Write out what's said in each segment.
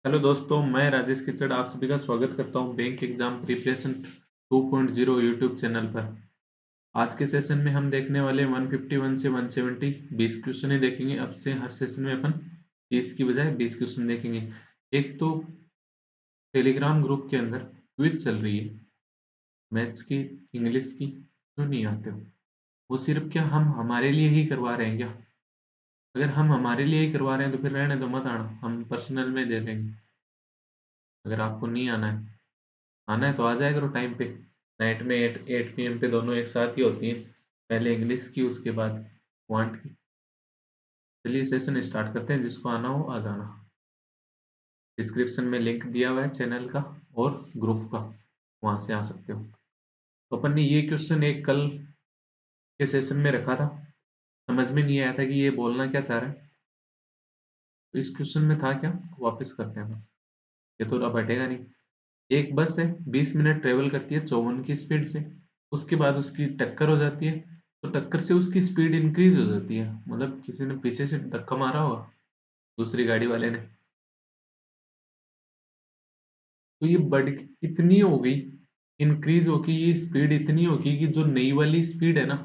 Hello दोस्तों, मैं राजेश किचड़ आप सभी का स्वागत करता हूं bank exam preparation 2.0 YouTube channel पर। आज के सेशन में हम देखने वाले 151 से 170 20 क्वेश्चन ही देखेंगे। अब से हर सेशन में अपन 30 की बजाय 20 क्वेश्चन देखेंगे। एक तो टेलीग्राम ग्रुप के अंदर क्विज चल रही है मैथ्स की, इंग्लिश की। क्यों नहीं आते हो? वो सिर्फ क्या हम हमारे लिए ही करवा रहे हैं क्या? अगर हम हमारे लिए ही करवा रहे हैं तो फिर रहने दो, मत आना, हम पर्सनल में दे देंगे। अगर आपको नहीं आना है तो आ जाया करो टाइम पे। नाइट में 8 PM पे दोनों एक साथ ही होती हैं, पहले इंग्लिश की उसके बाद क्वांट की। चलिए सेशन स्टार्ट करते हैं, जिसको आना हो आ जाना। डिस्क्रिप्शन में लिंक दिया हुआ है चैनल का और ग्रुप का, वहां से आ सकते हो। तो अपन ने ये क्वेश्चन एक कल के सेशन में रखा था, समझ में नहीं आया था कि ये बोलना क्या चाह रहा है। तो इस क्वेश्चन में था क्या, वापस करते हैं। ये तो अब हटेगा नहीं। एक बस है, 20 मिनट ट्रेवल करती है 54 की स्पीड से। उसके बाद उसकी टक्कर हो जाती है, तो टक्कर से उसकी स्पीड इंक्रीज हो जाती है, मतलब किसी ने पीछे से धक्का मारा होगा दूसरी गाड़ी वाले ने। तो ये बढ़ इतनी हो गई, इंक्रीज होगी, ये स्पीड इतनी होगी कि जो नई वाली स्पीड है ना,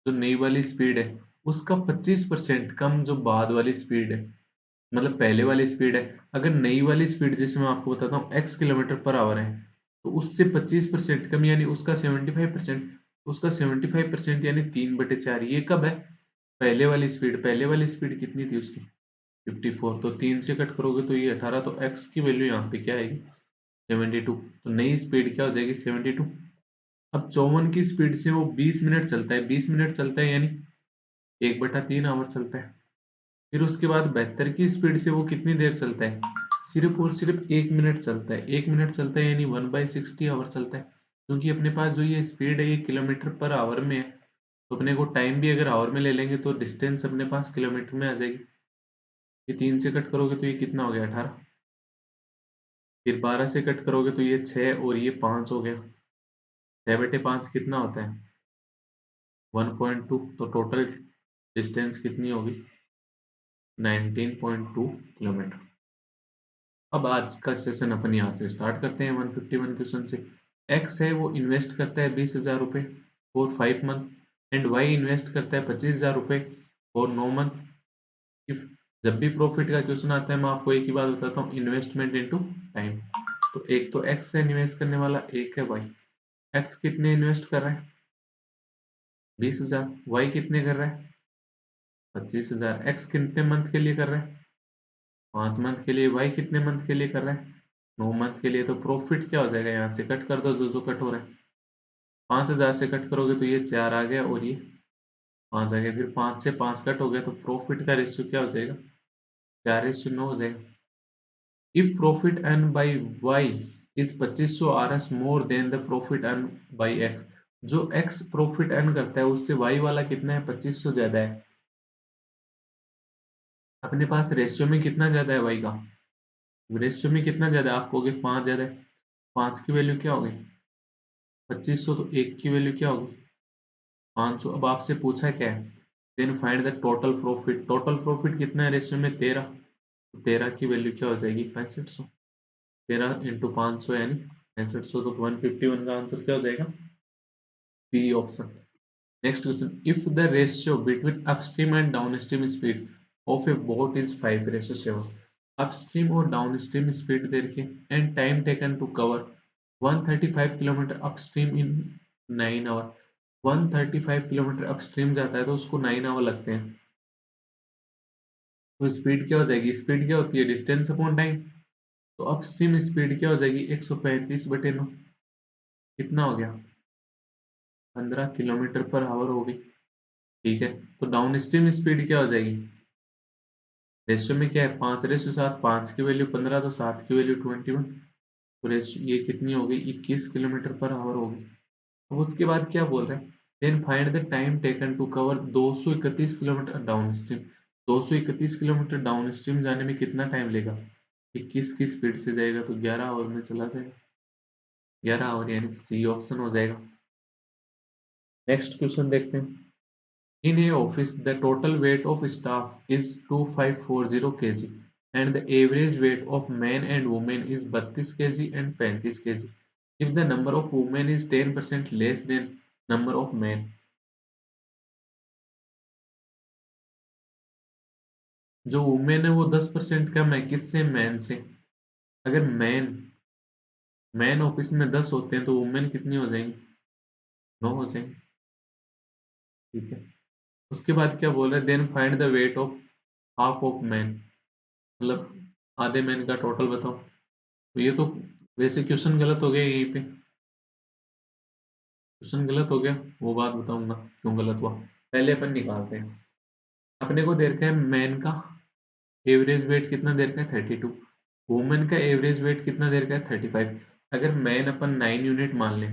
जो नई वाली स्पीड है उसका 25% कम जो बाद वाली स्पीड है, मतलब पहले वाली स्पीड है। अगर नई वाली स्पीड, जैसे मैं आपको बताता हूँ, x किलोमीटर पर आवर है, तो उससे 25% कम यानी उसका 75%। उसका 75% यानी 3/4। ये कब है? पहले वाली स्पीड कितनी थी उसकी? 54। तो 3 से कट करोगे तो ये 18। तो x की वैल्यू यहाँ पे क्या आएगी? 72। तो नई स्पीड क्या हो जाएगी? 72। अब 54 की स्पीड से वो 20 मिनट चलता है, 20 मिनट चलता है यानी 1/3 आवर चलता है। फिर उसके बाद 72 की स्पीड से वो कितनी देर चलता है? सिर्फ और सिर्फ 1 मिनट चलता है। 1 मिनट चलता है यानी 1/60 आवर चलता है। क्योंकि अपने पास जो ये स्पीड है ये किलोमीटर पर आवर में है, तो अपने को टाइम भी अगर आवर में ले लेंगे तो डिस्टेंस अपने पास किलोमीटर में आ जाएगी। ये 3 से कट करोगे तो ये कितना हो गया? 18। फिर 12 से कट करोगे तो ये 6 और ये 5 हो गया। 6/5 कितना होता है? 1.2। तो टोटल डिस्टेंस कितनी होगी? 19.2 किलोमीटर। अब आज का सेशन अपन यहाँ से स्टार्ट करते हैं 151 क्वेश्चन से। एक्स है वो इन्वेस्ट करता है 20,000 रुपये for 5 month and Y invest करता है 25,000 रुपये फॉर 9 मंथ। इफ जब भी प्रॉफिट का क्वेश्चन आता है मैं आपको एक ही बात बताता हूँ, इन्वेस्टमेंट इनटू टाइम। तो एक तो एक्स है इन्वेस्ट करने वाला, एक है वाई। एक्स कितने इन्वेस्ट कर रहा है? 20,000। वाई कितने कर रहा है? 25,000। एक्स कितने मंथ के लिए कर रहा है? 5 मंथ के लिए। वाई कितने मंथ के लिए कर रहा है? 9 मंथ के लिए। तो प्रॉफिट क्या हो जाएगा? यहाँ से कट कर दो जो जो कट हो रहा है। 5,000 से कट करोगे तो ये 4 आ गया और ये 5 आ गया। फिर 5 से 5 कट हो गया तो प्रॉफिट का रेशियो क्या हो जाएगा? 4:9 हो जाएगा। If profit earn by Y is 2500 RS more than the profit earn by X. जो एक्स प्रॉफिट अर्न करता है उससे वाई वाला कितना है? 2500 ज्यादा है। अपने पास रेशियो में कितना ज्यादा है वाई का? रेशियो में कितना ज्यादा है? आप कहोगे 5 ज्यादा है। 5 की वैल्यू क्या होगी? 2500। तो 1 की वैल्यू क्या होगी? 500। अब आपसे पूछा क्या है? Then find the total profit. Total profit कितना है रेशियो में? 13। तो 13 की वैल्यू क्या हो जाएगी? 6500। 13 इंटू 500 यानी 6500। तो 151 का आंसर क्या हो जाएगा? B option. Next question, if the ratio between upstream and downstream speed of a boat is 5:7। Upstream और डाउनस्ट्रीम स्पीड दे रखी है and time taken to cover 135 kilometre upstream in 9 hour. 135 kilometre upstream जाता है तो उसको 9 आवर लगते हैं। तो स्पीड क्या हो जाएगी? स्पीड क्या होती है? Distance upon time. तो अपस्ट्रीम स्पीड क्या हो जाएगी? 135/9। कितना हो गया? 15 किलोमीटर पर आवर हो गई। ठीक है। तो डाउन स्ट्रीम स्पीड क्या हो जाएगी? रेशियो में क्या है? 5:7। 5 की वैल्यू 15, तो 7 की वैल्यू 21। तो रेशियो ये कितनी हो गई? 21 किलोमीटर पर आवर हो गई। अब उसके बाद क्या बोल रहे हैं? Then find the time taken to cover 231 kilometre down stream. 231 kilometre down stream जाने में कितना टाइम लेगा? 21 की स्पीड से जाएगा तो 11 आवर में चला जाएगा। 11 आवर यानी सी ऑप्शन हो जाएगा। नेक्स्ट क्वेश्चन देखते हैं। In a office the total weight of staff is 2540 kg and the average weight of man and women is 32 kg and 35 kg if the number of women is 10% less than number of man. जो women है वो 10% कम है किससे? Man से। अगर man office में 10 होते हैं तो वुमेन कितनी हो जाएंगी? 9 हो जाएंगी। ठीक है, उसके बाद क्या बोल रहा है? Then find the weight of half of man, मतलब आधे मैन का टोटल बताओ। तो ये तो वैसे क्वेश्चन गलत हो गया यहीं पे, क्वेश्चन गलत हो गया, वो बात बताऊंगा क्यों गलत हुआ। पहले अपन निकालते हैं। अपने को दे रखा है मैन का एवरेज वेट कितना दे रखा है? 32। वुमेन का एवरेज वेट कितना दे रखा है? 35। अगर मैन अपन 9 यूनिट मान लें,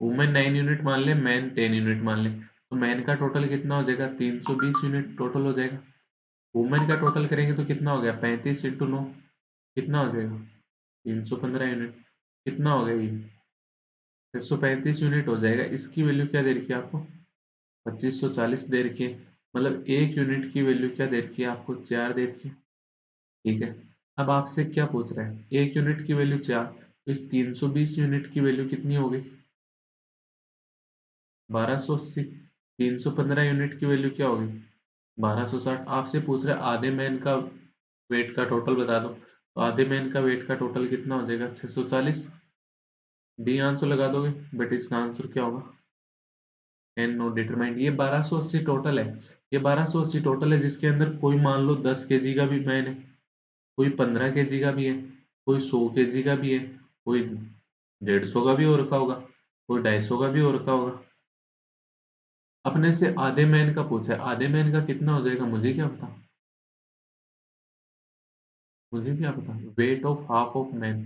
वुमेन 9 यूनिट मान लें, मैन 10 यूनिट मान लें, तो मैन का टोटल कितना हो जाएगा? 320 यूनिट टोटल हो जाएगा। वुमेन का टोटल करेंगे तो कितना हो गया? 35 इंटू 9 कितना हो जाएगा? 315 यूनिट। कितना हो गया ये? 635 यूनिट हो जाएगा। इसकी वैल्यू क्या दे रखी है आपको? 2540 दे रखी है। मतलब एक यूनिट की वैल्यू क्या दे रखी है आपको? 4 दे रखी है। ठीक है, अब आपसे क्या पूछ रहा है? एक यूनिट की वैल्यू 4, तो इस 320 यूनिट की वैल्यू कितनी हो गई? 1280। 315 यूनिट की वैल्यू क्या होगी? 1260। आपसे पूछ रहा है आधे मैन का वेट का टोटल बता दो, तो आधे मैन का वेट का टोटल कितना हो जाएगा? 640। डी आंसर लगा दोगे, बट इसका आंसर क्या होगा? An not determined. ये 1280 टोटल है। ये 1280 टोटल है जिसके अंदर कोई मान लो 10 केजी का भी मैन है, कोई 15 केजी का भी है, कोई 100 केजी का भी है, कोई 150 का भी हो रखा होगा, कोई 250 का भी हो रखा होगा। अपने से आधे मैन का पूछा है, आधे मैन का कितना हो जाएगा? मुझे क्या पता, मुझे क्या पता। Wait of half of man.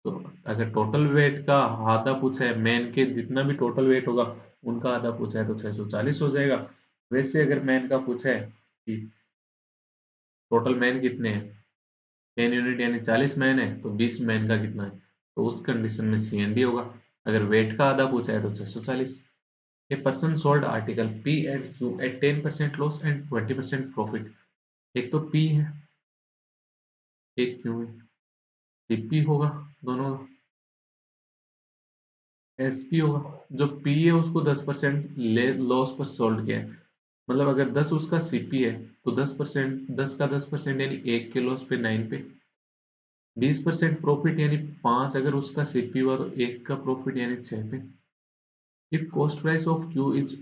तो अगर टोटल वेट का आधा पूछा है, मैन के जितना भी टोटल वेट होगा उनका आधा पूछा है, तो 640 हो जाएगा। वैसे अगर मैन का पूछा है कि टोटल मैन कितने हैं, 10 यूनिट यानी 40 मैन है, तो 20 मैन का कितना है, तो उस कंडीशन में CND होगा। अगर वेट का आधा पूछा है तो 640। A person sold article P and Q at 10% loss and 20% profit. एक तो P है, एक Q है, CP होगा दोनों का, SP होगा। जो P है उसको 10% लॉस पर सोल्ड किया है, मतलब अगर 10 उसका CP है तो 10%, 10 का 10% यानी 1 के लॉस पे 9 पे। 20% प्रॉफिट यानी 5 अगर उसका CP हुआ तो 1 का प्रॉफिट यानी 6 पे। If cost price of Q is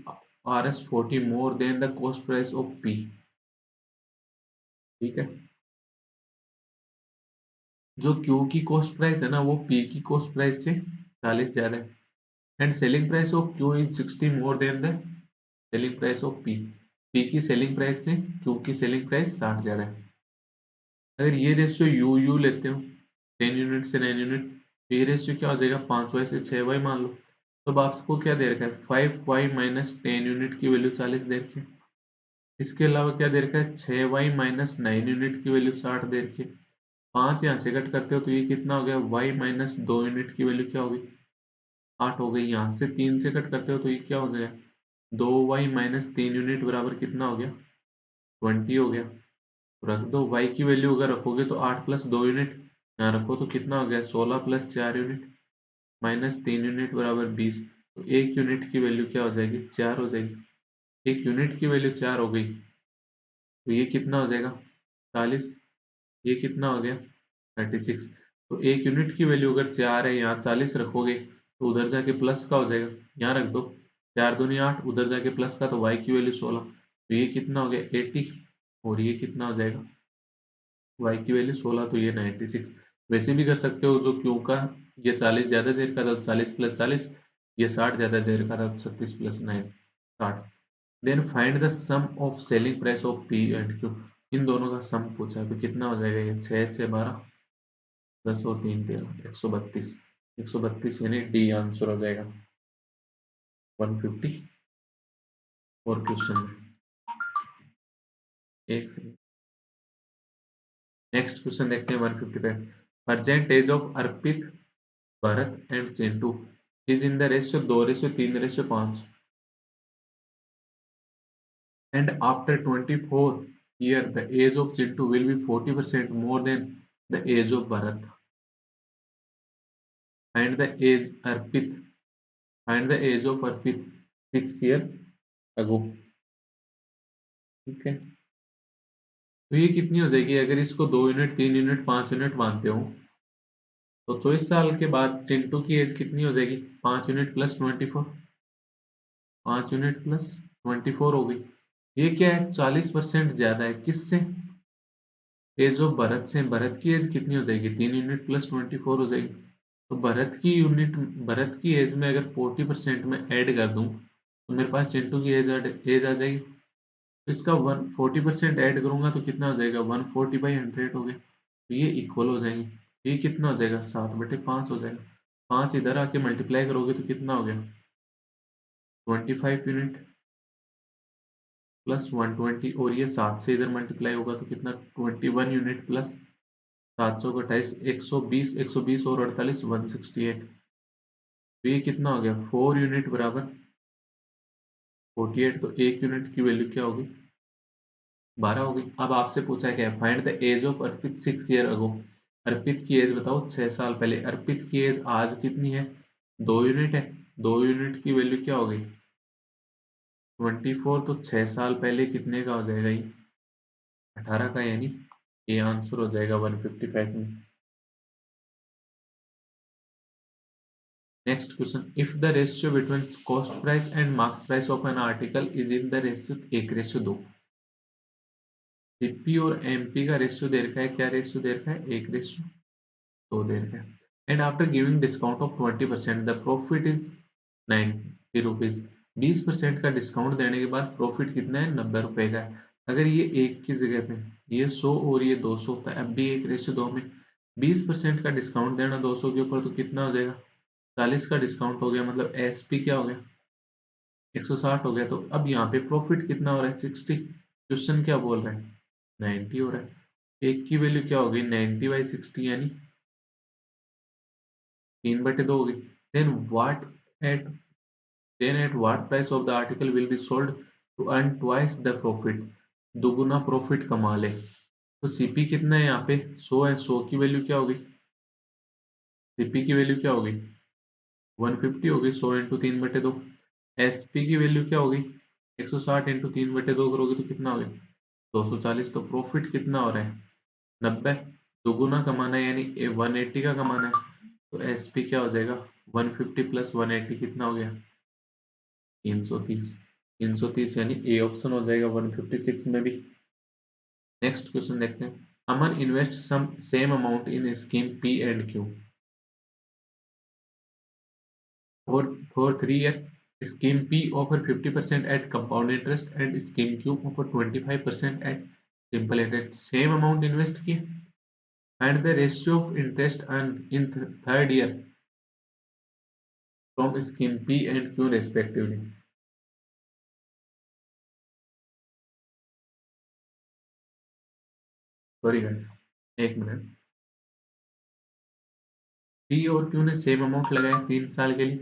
Rs 40 more than the cost price of P, ठीक है, जो Q की कॉस्ट प्राइस है ना वो P की कॉस्ट प्राइस से 40 ज्यादा है, and selling price of Q is 60 more than the selling price of P। P की सेलिंग प्राइस से Q की सेलिंग प्राइस 60 ज्यादा है। अगर ये रेशियो यू यू लेते हो, 10 यूनिट से 9 यूनिट, तो ये रेशियो क्या हो जाएगा? 5y से 6y मान लो। तो अब आपको क्या दे रखा है? 5y माइनस 10 यूनिट की वैल्यू 40 दे रखी है। इसके अलावा क्या दे रखा है? 6y माइनस 9 यूनिट की वैल्यू 60 दे रखी है। 5 यहाँ से कट करते हो तो ये कितना हो गया? y माइनस 2 यूनिट की वैल्यू क्या होगी? 8 हो गई। यहाँ से 3 से कट करते हो तो ये क्या हो जाएगा? 2y माइनस 3 यूनिट बराबर कितना हो गया? 20 हो गया। रख दो, y की वैल्यू अगर रखोगे तो 8 प्लस 2 यूनिट, यहाँ रखो तो कितना हो गया? 16 प्लस 4 यूनिट माइनस 3 यूनिट बराबर 20। तो एक यूनिट की वैल्यू क्या हो जाएगी? 4 हो जाएगी। एक यूनिट की वैल्यू 4 हो गई, तो ये कितना हो जाएगा? 40। ये कितना हो गया? 36। तो एक यूनिट की वैल्यू अगर 4 है, यहाँ 40 रखोगे तो उधर जाके प्लस का हो जाएगा, यहाँ रख दो। 4 दूनी 8, उधर जाके प्लस का, तो y की वैल्यू 16। तो ये कितना हो गया? 80। और ये कितना हो जाएगा? y की वैल्यू 16, तो ये 96। वैसे भी कर सकते हो, जो क्यू का ये 40 ज्यादा देर का था तो 40 प्लस 40, ये 60 ज्यादा देर का था तो 36 plus 9 60। Then find the sum of selling price of P and Q. इन दोनों का सम पूछा है तो कितना हो जाएगा? ये 6 6 12, 10 और 3 13, 132। 132 यानी डी आंसर हो जाएगा 150। और क्वेश्चन में एक सेकंड, नेक्स्ट क्वेश्चन देखते हैं 155। Present age of Arpit, Bharat and Chintu is in the ratio 2:3:5 and after 24 here the age of Chintu will be 40% more than the age of Bharat. Find the age Arpit. Find the age of Arpit 6 years ago. ठीक है, तो ये कितनी हो जाएगी अगर इसको 2 unit 3 unit 5 unit मानते हो तो 24 साल के बाद चिंटू की एज कितनी हो जाएगी 5 यूनिट प्लस 24, 5 यूनिट प्लस 24 हो गई। ये क्या है 40% ज्यादा है किससे, एज ऑफ भरत से। भरत की एज कितनी हो जाएगी 3 यूनिट प्लस 24 हो जाएगी। तो भरत की एज में अगर 40% में ऐड कर दूं तो मेरे पास चिंटू की एज आ जाएगी। तो इसका 40% ऐड करूंगा तो कितना हो जाएगा 140/100 हो गया। तो ये इक्वल हो जाएंगे। ये कितना हो जाएगा 7/5 हो जाएगा। 5 इधर आके मल्टीप्लाई करोगे तो कितना हो गया 25 यूनिट प्लस 120, और ये 7 से इधर मल्टीप्लाई होगा तो कितना 21 यूनिट प्लस 728, 120 और 48 168। तो ये कितना हो गया 4 यूनिट बराबर 48। तो 1 यूनिट की वैल्यू क्या होगी 12 होगी। अब आपसे पूछा क्या है find the age of Arpit 6 year ago. Arpit की एज बताओ 6 साल पहले। अर्पित की एज आज कितनी है 2 यूनिट है। 2 यूनिट की वैल्यू क्या हो गई 24। तो 6 साल पहले कितने का हो जाएगा ये 18 का, यानी ये आंसर हो जाएगा 155 में। Next question, if the ratio between cost price and market price of an article is in the ratio 1:2। CP और एमपी का रेशियो दे रखा है, क्या रेशियो दे रखा है 1:2 दे रखा है। And after giving discount of 20% the profit is 90 rupees. 20% का डिस्काउंट देने के बाद प्रॉफिट कितना है 90 रुपए का है। अगर ये एक की जगह पे ये 100 और ये 200 होता है, अब भी 1:2 में 20% का डिस्काउंट देना 200 के ऊपर तो कितना हो जाएगा 40 का डिस्काउंट हो गया, मतलब एसपी क्या हो गया 160 हो गया। तो अब यहाँ पे प्रॉफिट कितना हो रहा है 60। क्वेश्चन क्या बोल रहा है 90 हो रहा है। एक की वैल्यू क्या होगी 90/60 यानी 3/2 होगी। Then what at then at what price of the article will be sold to earn twice the profit। दुगुना प्रॉफिट कमा ले। तो सीपी कितना है यहाँ पे 100 है। 100 की वैल्यू क्या होगी सीपी की वैल्यू क्या होगी 150 होगी। 100 इंटू 3/2। एसपी की वैल्यू क्या होगी 160 इंटू 3/2 करोगे तो कितना होगा 240। तो प्रॉफिट कितना हो रहा है 90। दोगुना कमाना है यानी 180 का कमाना है। तो एसपी क्या हो जाएगा 150 प्लस 180 कितना हो गया 330। 330 यानी ए ऑप्शन हो जाएगा 156 में भी। नेक्स्ट क्वेश्चन देखते हैं, Aman invest some same amount in scheme P and Q for 3 years। Scheme P offer 50% at compound interest and Scheme Q offer 25% at simple interest। Same amount invest किए and the ratio of interest earned in third year from Scheme P and Q respectively। Sorry guys एक minute. P और Q ने same amount लगाया 3 साल के लिए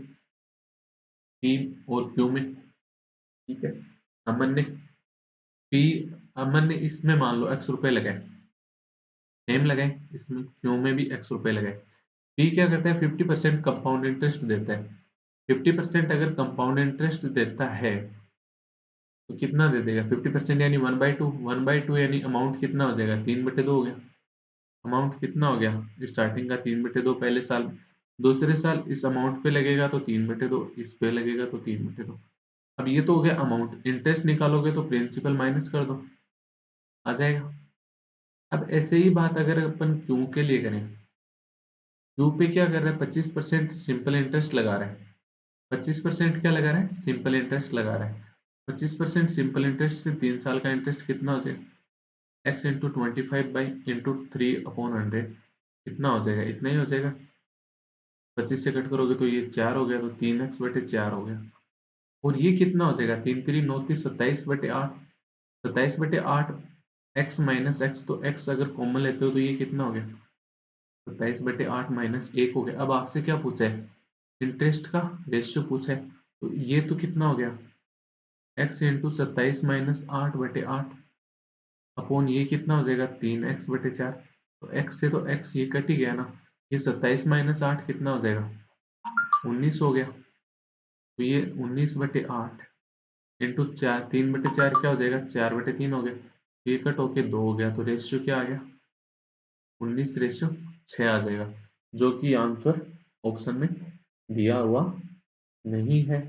P और Q में, ठीक है। अमन ने P अमन ने इसमें मान लो x रुपए लगाए, सेम लगाए, इसमें Q में भी x रुपए लगाए। P क्या करता है 50% कंपाउंड इंटरेस्ट देता है। 50% अगर कंपाउंड इंटरेस्ट देता है तो कितना दे देगा 50% यानी 1/2। 1/2 यानी अमाउंट कितना हो जाएगा 3/2 हो गया। अमाउंट कितना हो गया स्टार्टिंग का 3/2 पहले साल। दूसरे साल इस अमाउंट पे लगेगा तो 3/2, इस पे लगेगा तो 3/2। अब ये तो हो गया अमाउंट। इंटरेस्ट निकालोगे तो प्रिंसिपल माइनस कर दो आ जाएगा। अब ऐसे ही बात अगर अपन क्यू के लिए करें, क्यू पे क्या कर रहा है 25% सिंपल इंटरेस्ट लगा रहा है। 25% क्या लगा रहा है सिंपल इंटरेस्ट लगा रहा है। 25% सिंपल इंटरेस्ट से 3 साल का इंटरेस्ट कितना हो जाएगा एक्स इंटू 25/3/100 कितना हो जाएगा इतना ही हो जाएगा। 25 से कट करोगे तो ये 4 हो गया, तो 3x/4 हो गया। और ये कितना हो जाएगा 3×3=9, 27/8। 27/8 x माइनस एक्स, तो x अगर कॉमन लेते हो तो ये कितना हो गया 27/8 - 1 हो गया। अब आपसे क्या पूछा है इंटरेस्ट का रेशियो पूछा है, तो ये तो कितना हो गया x इंटू 27 - 8/8। अपॉन ये कितना हो जाएगा 3x/4। तो x से तो x ये कट ही गया ना, ये 27 माइनस 8 कितना हो जाएगा 19 हो गया। तो ये 19/8 इंटू 4, 3/4 क्या हो जाएगा 4/3 हो गया। तो ये कट होके 2 हो गया, तो रेशियो क्या आ गया 19/6 आ जाएगा, जो कि आंसर ऑप्शन में दिया हुआ नहीं है।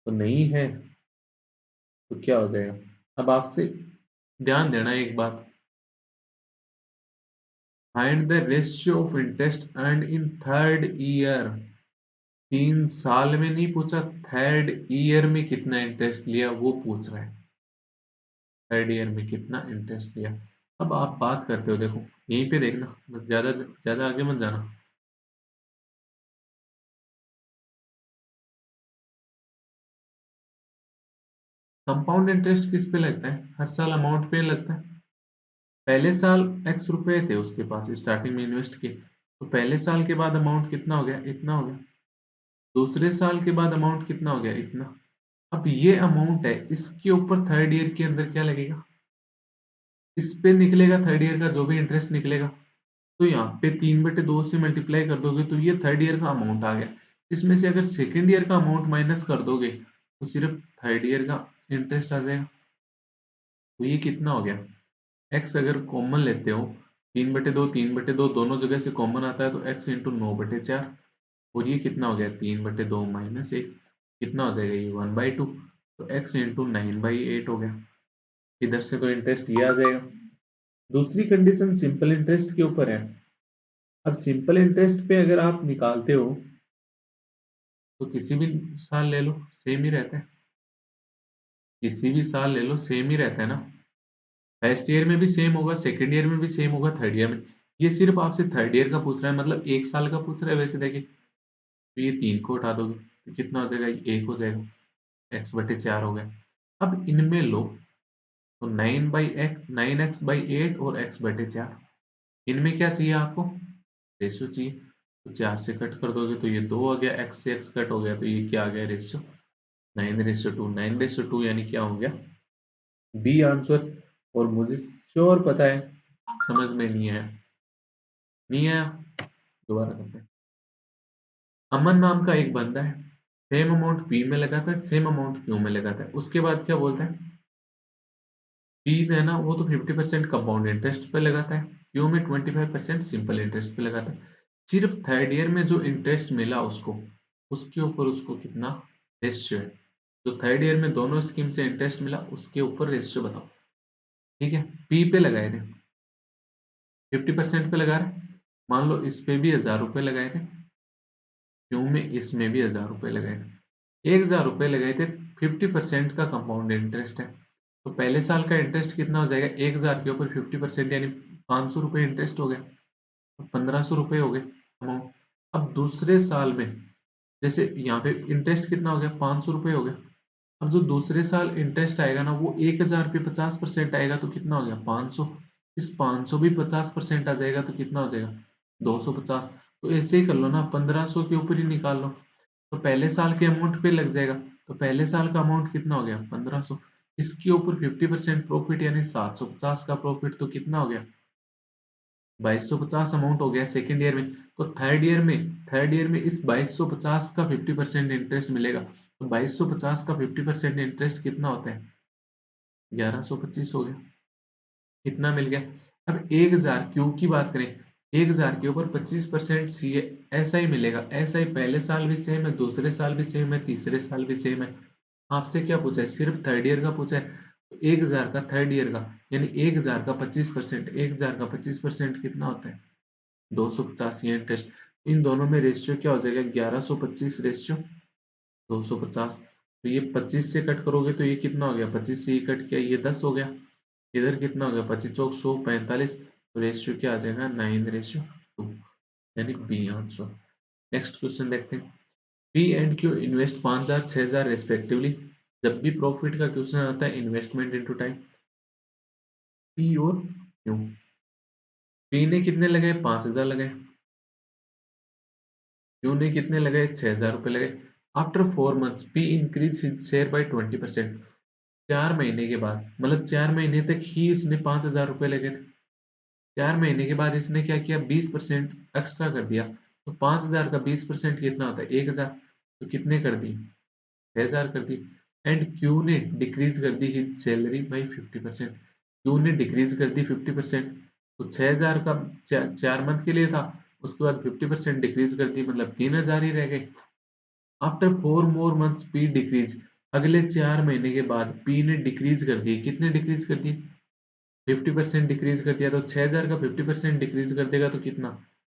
तो नहीं है तो क्या हो जाएगा। अब आपसे ध्यान देना एक बात, find the ratio of interest earned in third year. 3 साल में नहीं पूछा, थर्ड ईयर में कितना इंटरेस्ट लिया वो पूछ रहा है। थर्ड ईयर में कितना इंटरेस्ट लिया। अब आप बात करते हो, देखो यहीं पे देखना, बस ज्यादा ज्यादा आगे मत जाना। कंपाउंड इंटरेस्ट किस पे लगता है, हर साल अमाउंट पे लगता है। पहले साल x रुपए थे उसके पास स्टार्टिंग में इन्वेस्ट किए, तो पहले साल के बाद अमाउंट कितना हो गया, इतना हो गया। दूसरे साल के बाद अमाउंट कितना हो गया, इतना। अब ये अमाउंट है, इसके ऊपर थर्ड ईयर के अंदर क्या लगेगा, इस पे निकलेगा थर्ड ईयर का जो भी इंटरेस्ट निकलेगा। तो यहाँ पे 3/2 से मल्टीप्लाई कर दोगे तो ये थर्ड ईयर का अमाउंट आ गया। इसमें से अगर सेकेंड ईयर का अमाउंट माइनस कर दोगे तो सिर्फ थर्ड ईयर का इंटरेस्ट आ जाएगा। तो ये कितना हो गया, एक्स अगर कॉमन लेते हो 3/2, 3/2 दोनों जगह से कॉमन आता है तो x इंटू 9/4। और ये कितना हो गया 3/2 माइनस 1, कितना हो जाएगा ये 1/2। तो x इंटू 9/8 हो गया। इधर से तो इंटरेस्ट ये आ जाएगा। दूसरी कंडीशन सिंपल इंटरेस्ट के ऊपर है। अब सिंपल इंटरेस्ट पे अगर आप निकालते हो तो किसी भी साल ले लो सेम ही रहता है, किसी भी साल ले लो सेम ही रहता है ना। फर्स्ट ईयर में भी सेम होगा, सेकंड ईयर में भी सेम होगा, थर्ड ईयर में। ये सिर्फ आपसे थर्ड ईयर का पूछ रहा है, मतलब एक साल का पूछ रहा है। वैसे देखिए तो ये 3 को उठा दोगे तो कितना हो जाएगा, 1 हो जाएगा, x/4 हो गया। अब इनमें लो तो 9x/8 और x/4, इनमें क्या चाहिए आपको, रेशियो चाहिए। तो 4 से कट कर दोगे तो ये 2 आ गया, x से x कट हो गया तो ये क्या आ गया रेशियो 9:2। 9:2 यानी क्या हो गया बी आंसर। और मुझे श्योर पता है समझ में नहीं आया, नहीं आया, दोबारा करते हैं। अमन नाम का एक बंदा है, सेम अमाउंट पी में लगाता है, सेम अमाउंट क्यू में लगाता है। उसके बाद क्या बोलता है, पी है ना वो तो 50% कंपाउंड इंटरेस्ट पे लगाता है, क्यू में 25% सिंपल इंटरेस्ट पे लगाता है। सिर्फ थर्ड ईयर में जो इंटरेस्ट मिला उसको, उसके ऊपर उसको कितना रेशियो है। तो थर्ड ईयर में दोनों स्कीम से इंटरेस्ट मिला, उसके ऊपर रेशियो बताओ। ठीक है, पी पे लगाए थे 50% पे लगा रहे, मान लो इस पे भी 1000 रुपए लगाए थे, क्यों में इसमें भी 1000 रुपए लगाए थे, 1000 रुपए लगाए थे। 50% का कंपाउंड इंटरेस्ट है, तो पहले साल का इंटरेस्ट कितना हो जाएगा 1000 के ऊपर 50% यानी 500 रुपये इंटरेस्ट हो गया, तो 1500 रुपये हो गए अमाउंट। अब दूसरे साल में जैसे यहाँ पे इंटरेस्ट कितना हो गया 500 रुपये हो गया। अब जो दूसरे साल इंटरेस्ट आएगा ना वो 1000 पे 50% आएगा तो कितना हो गया 500। इस 500 भी 50% आ जाएगा तो कितना हो जाएगा 250। तो ऐसे ही कर लो ना, 1500 के ऊपर ही निकाल लो तो पहले साल के अमाउंट पे लग जाएगा। तो पहले साल का अमाउंट कितना हो गया 1500, इसके ऊपर 50% प्रॉफिट यानी 750 का प्रॉफिट, तो कितना हो गया 2250 अमाउंट हो गया सेकेंड ईयर में। तो थर्ड ईयर में इस 2250 का 50% इंटरेस्ट मिलेगा। तो 2250 का 50% इंटरेस्ट कितना होता है 1125 हो गया, कितना मिल गया। अब 1000 क्यू की बात करें, 1000 के ऊपर 25% सी ऐसा ही मिलेगा। ऐसा ही पहले साल भी सेम है, दूसरे साल भी सेम है, तीसरे साल भी सेम है। आपसे क्या पूछा है, सिर्फ थर्ड ईयर का पूछा है। तो 1000 का थर्ड ईयर का यानी 1000 का 25%, 1000 का 25% कितना होता है 250 ये इंटरेस्ट। इन दोनों में रेशियो क्या हो जाएगा 1125 रेशियो 250। तो ये 25 से कट करोगे तो ये कितना हो गया, 25 से ये कट किया ये 10 हो गया। इधर कितना हो गया 25 चौक 100 45। तो रेशियो क्या आ जाएगा 9:2 यानी बी आंसर। नेक्स्ट क्वेश्चन देखते हैं। P and Q invest 5000 6000 respectively. जब भी प्रॉफिट का क्वेश्चन आता है इन्वेस्टमेंट इनटू टाइम, पी और क्यू। पी ने कितने लगाए 5000 लगाए, क्यू ने कितने लगाए 6000 रुपए लगाए। After 4 months P increase his share by 20%। 4 महीने के बाद, मतलब 4 महीने तक ही इसने 5,000 रुपए लगे थे। 4 महीने के बाद इसने क्या किया, 20% एक्स्ट्रा कर दिया। तो 5,000 का 20% कितना होता है, 1,000। तो कितने कर दी, 6,000 कर दी। एंड क्यू ने डिक्रीज कर the his salary by 50%। Q ने डिक्रीज कर दी 50%। तो 6,000 का 4 मंथ के लिए था, उसके बाद 50% डिक्रीज कर दी, मतलब 3,000 ही रह गए। After 4 more months P decrease, अगले 4 महीने के बाद पी ने डिक्रीज कर दिए। कितने डिक्रीज कर दिए, 50% डिक्रीज कर दिया। तो 6,000 का 50% डिक्रीज कर देगा तो कितना,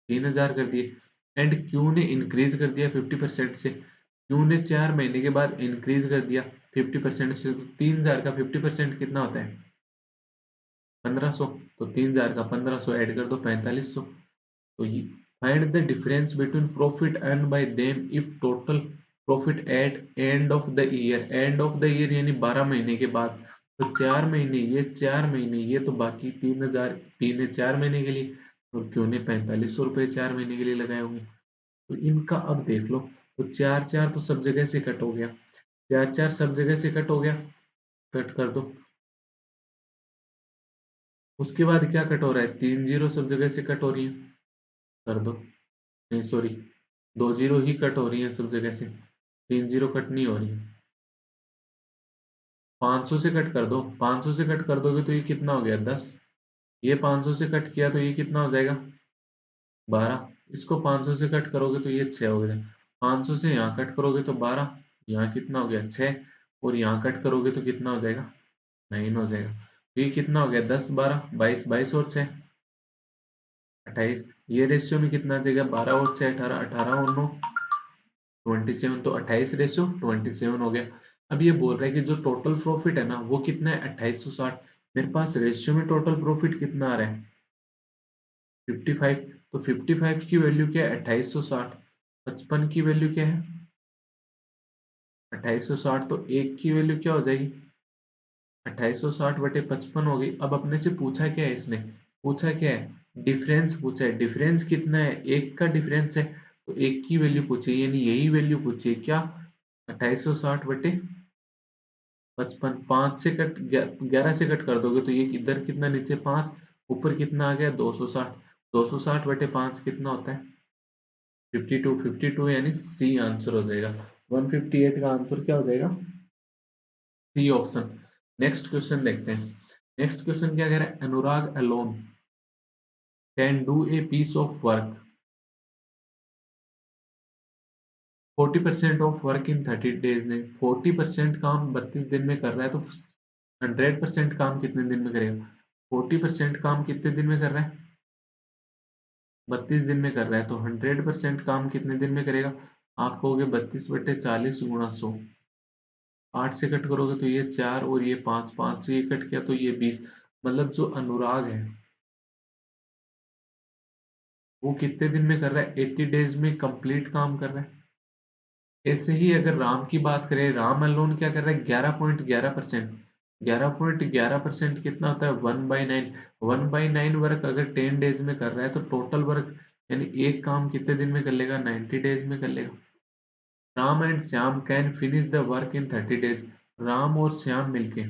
3,000 कर दिए। एंड क्यू ने इंक्रीज कर दिया 50% से। क्यू ने 4 महीने के बाद इंक्रीज कर दिया 50% से। तो 3,000 का 50% कितना होता है, 1,500। तो 3,000 का 1,500 ऐड कर दो, 4,500। तो ये find the difference between profit earn by them if total profit at end of the year. End of the year यानी 12 महीने के बाद। तो 4 महीने ये, 4 महीने ये, तो बाकी 3,000 पी ने 4 महीने के लिए और क्यों ने 4,500 रुपए 4 महीने के लिए लगाए होंगे। तो इनका अब देख लो। तो 4 4 तो सब जगह से कट हो गया, 4 4 सब जगह से कट हो गया, कट कर दो। उसके बाद क्या कट हो रहा है, 3 0 सब जगह से कट हो रही है, कर दो। नहीं सॉरी, 2 0 ही कट हो रही है सब जगह से, 3 0 कट नहीं हो रही है। 500 से कट कर दो, 500 से कट कर दोगे तो ये कितना हो गया, 10। ये 500 से कट किया तो ये कितना हो जाएगा, 12। इसको 500 से कट करोगे तो ये 6 हो गया। 500 से यहाँ कट करोगे तो 12, यहाँ कितना हो गया, 6। और यहाँ कट करोगे तो कितना हो जाएगा, 9 हो जाएगा। तो ये कितना हो गया, 10 12 22, 22 और 6 28। ये रेशियो में कितना आ जाएगा, 12 और 6 18, 18 और 9 27। तो 28 रेशियो 27 हो गया। अब ये बोल रहा है कि जो टोटल प्रॉफिट है ना वो कितना है, 2860। मेरे पास रेशियो में टोटल प्रॉफिट कितना आ रहा है, 55। तो 55 की वैल्यू क्या है, 2860। 55 की वैल्यू क्या है, 2860। तो एक की वैल्यू क्या हो जाएगी, 2860 बटे 55 हो गई। अब अपने से पूछा क्या है इसने, पूछा क्या है, डिफरेंस पूछा है। डिफरेंस कितना है, एक का डिफरेंस है। तो एक की वैल्यू पूछी, यानी यही वैल्यू पूछी है क्या, 2860 बटे 55। 5 से कट 11 से कट कर दोगे तो ये इधर कितना, नीचे 5, ऊपर कितना आ गया, 260। 260 बटे 5 कितना होता है, 52। 52 यानी सी आंसर हो जाएगा। 158 का आंसर क्या हो जाएगा, सी ऑप्शन। नेक्स्ट क्वेश्चन देखते हैं। नेक्स्ट क्वेश्चन क्या कह रहा है, Anurag alone can do a piece of work 40% of work in 30 days। ने 40% काम 32 दिन में कर रहा है, तो 100% काम कितने दिन में करेगा, 40% काम कितने दिन में कर रहा है, 32 दिन में कर रहा है। तो 100% काम कितने दिन में करेगा, आप कहोगे 32/40 × 100। 8 से कट करोगे तो ये 4 और ये 5, 5 से ये कट किया तो ये 20। मतलब जो अनुराग है वो कितने दिन में कर रहा है, 80 डेज में कंप्लीट काम कर रहा है। ऐसे ही अगर राम की बात करें, राम अलोन क्या कर रहा है, 11.11%। 11.11% कितना होता है, 1/9। 1/9 वर्क अगर 10 डेज में कर रहा है तो टोटल वर्क यानी एक काम कितने दिन में कर लेगा, 90 डेज में कर लेगा। Ram and Shyam can finish the work in 30 days. Ram और श्याम मिलके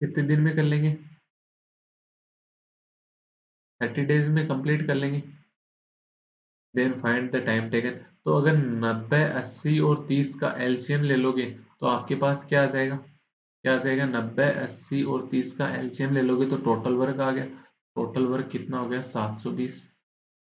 कितने दिन में कर लेंगे, 30 डेज में कंप्लीट कर लेंगे। Then find the time taken. तो अगर 90 80 और 30 का एलसीएम ले लोगे तो आपके पास क्या आ जाएगा, क्या आ जाएगा, 90 80 और 30 का एलसीएम ले लोगे तो टोटल वर्क आ गया। टोटल वर्क कितना हो गया, 720।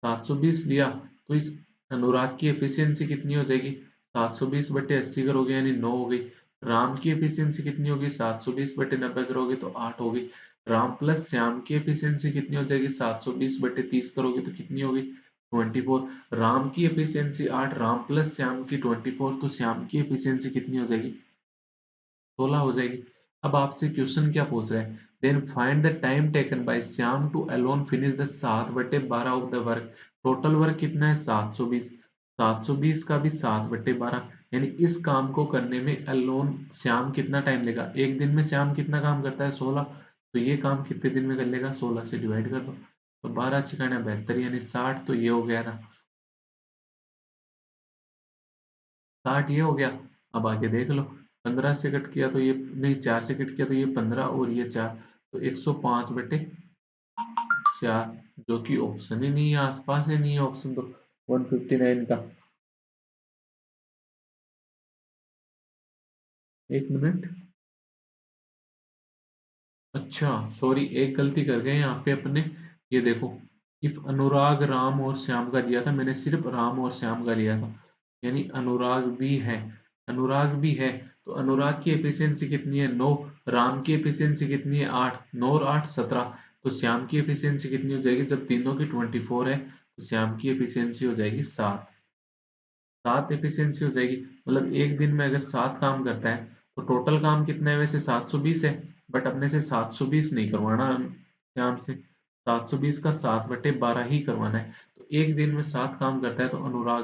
720 लिया तो इस अनुराग की एफिशिएंसी कितनी हो जाएगी, 720/80 करोगे यानी 9 हो गई। राम की एफिशिएंसी कितनी होगी, 720/90 करोगे तो 8 हो गई। राम प्लस श्याम की एफिशिएंसी कितनी हो जाएगी, 720/30 करोगे तो कितनी होगी, 24। राम की एफिशिएंसी 8, राम प्लस श्याम की 24, तो श्याम की एफिशिएंसी कितनी हो जाएगी, 16 हो जाएगी। अब आपसे क्वेश्चन क्या पूछ रहा है, then find the time taken by Shyam to alone finish the 7/12 of the work. Total work कितना है, 720। 720 का भी 7/12 यानी इस काम को करने में अलोन श्याम कितना टाइम लेगा, एक दिन में श्याम कितना काम करता है, 16। तो ये काम कितने दिन में कर लेगा, 16 से डिवाइड कर दो। तो 12 छिकाना 72 यानी 60। तो ये हो गया था 60, ये हो गया। अब आगे देख लो, 15 से कट किया तो ये नहीं, 4 से कट किया तो ये 15 और ये 4, तो 105/4, जो कि ऑप्शन ही नहीं है, आसपास ही नहीं है ऑप्शन तो 159 का। एक मिनट, अच्छा सॉरी, एक गलती कर गए यहाँ पे अपने। ये देखो, इफ अनुराग राम और श्याम का दिया था, मैंने सिर्फ राम और श्याम का लिया था, यानी अनुराग भी है, अनुराग भी है, तो अनुराग की एफिशिएंसी कितनी है 9, राम की एफिशिएंसी कितनी है 8, 9 और 8 17, तो श्याम की एफिशिएंसी कितनी हो जाएगी, जब तीनों की 24 है तो श्याम की एफिशिएंसी हो जाएगी 7, 7 एफिशिएंसी हो जाएगी। मतलब एक दिन में अगर 7 काम करता है तो टोटल काम कितना है, वैसे 720 है, बट अपने से 720 नहीं करवाना श्याम से, 720 का 7/12 ही करवाना है। तो एक दिन में 7 काम करता है तो अनुराग,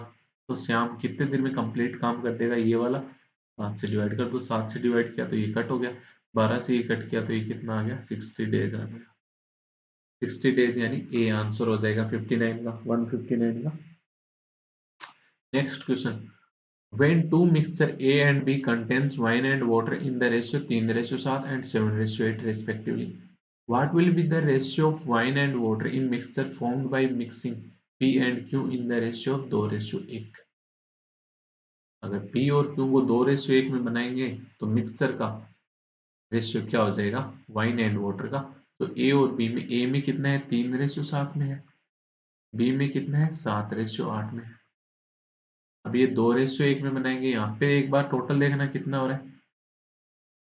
तो श्याम कितने दिन में कंप्लीट काम कर देगा, ये वाला 7 से डिवाइड कर दो, 7 से डिवाइड किया तो ये कट हो गया, 12 से ये कट किया तो ये कितना आ गया, 60 डेज आ जाएगा, 60 डेज, यानी ए आंसर हो जाएगा 59 का, 159 का। Next question, when two mixture A and B contains wine and water in the ratio 3:7 and 7:8 respectively, what will be the ratio of wine and water in mixture formed by mixing P and Q in the ratio of 2:1? अगर P और Q को 2:1 में बनाएंगे तो mixture का ratio क्या हो जाएगा, वाइन एंड वाटर का। तो ए और बी में, ए में कितना है 3:7 में है, बी में कितना है 7:8 में है। अब ये 2:1 में बनाएंगे, यहाँ पे एक बार टोटल देखना कितना हो रहा है,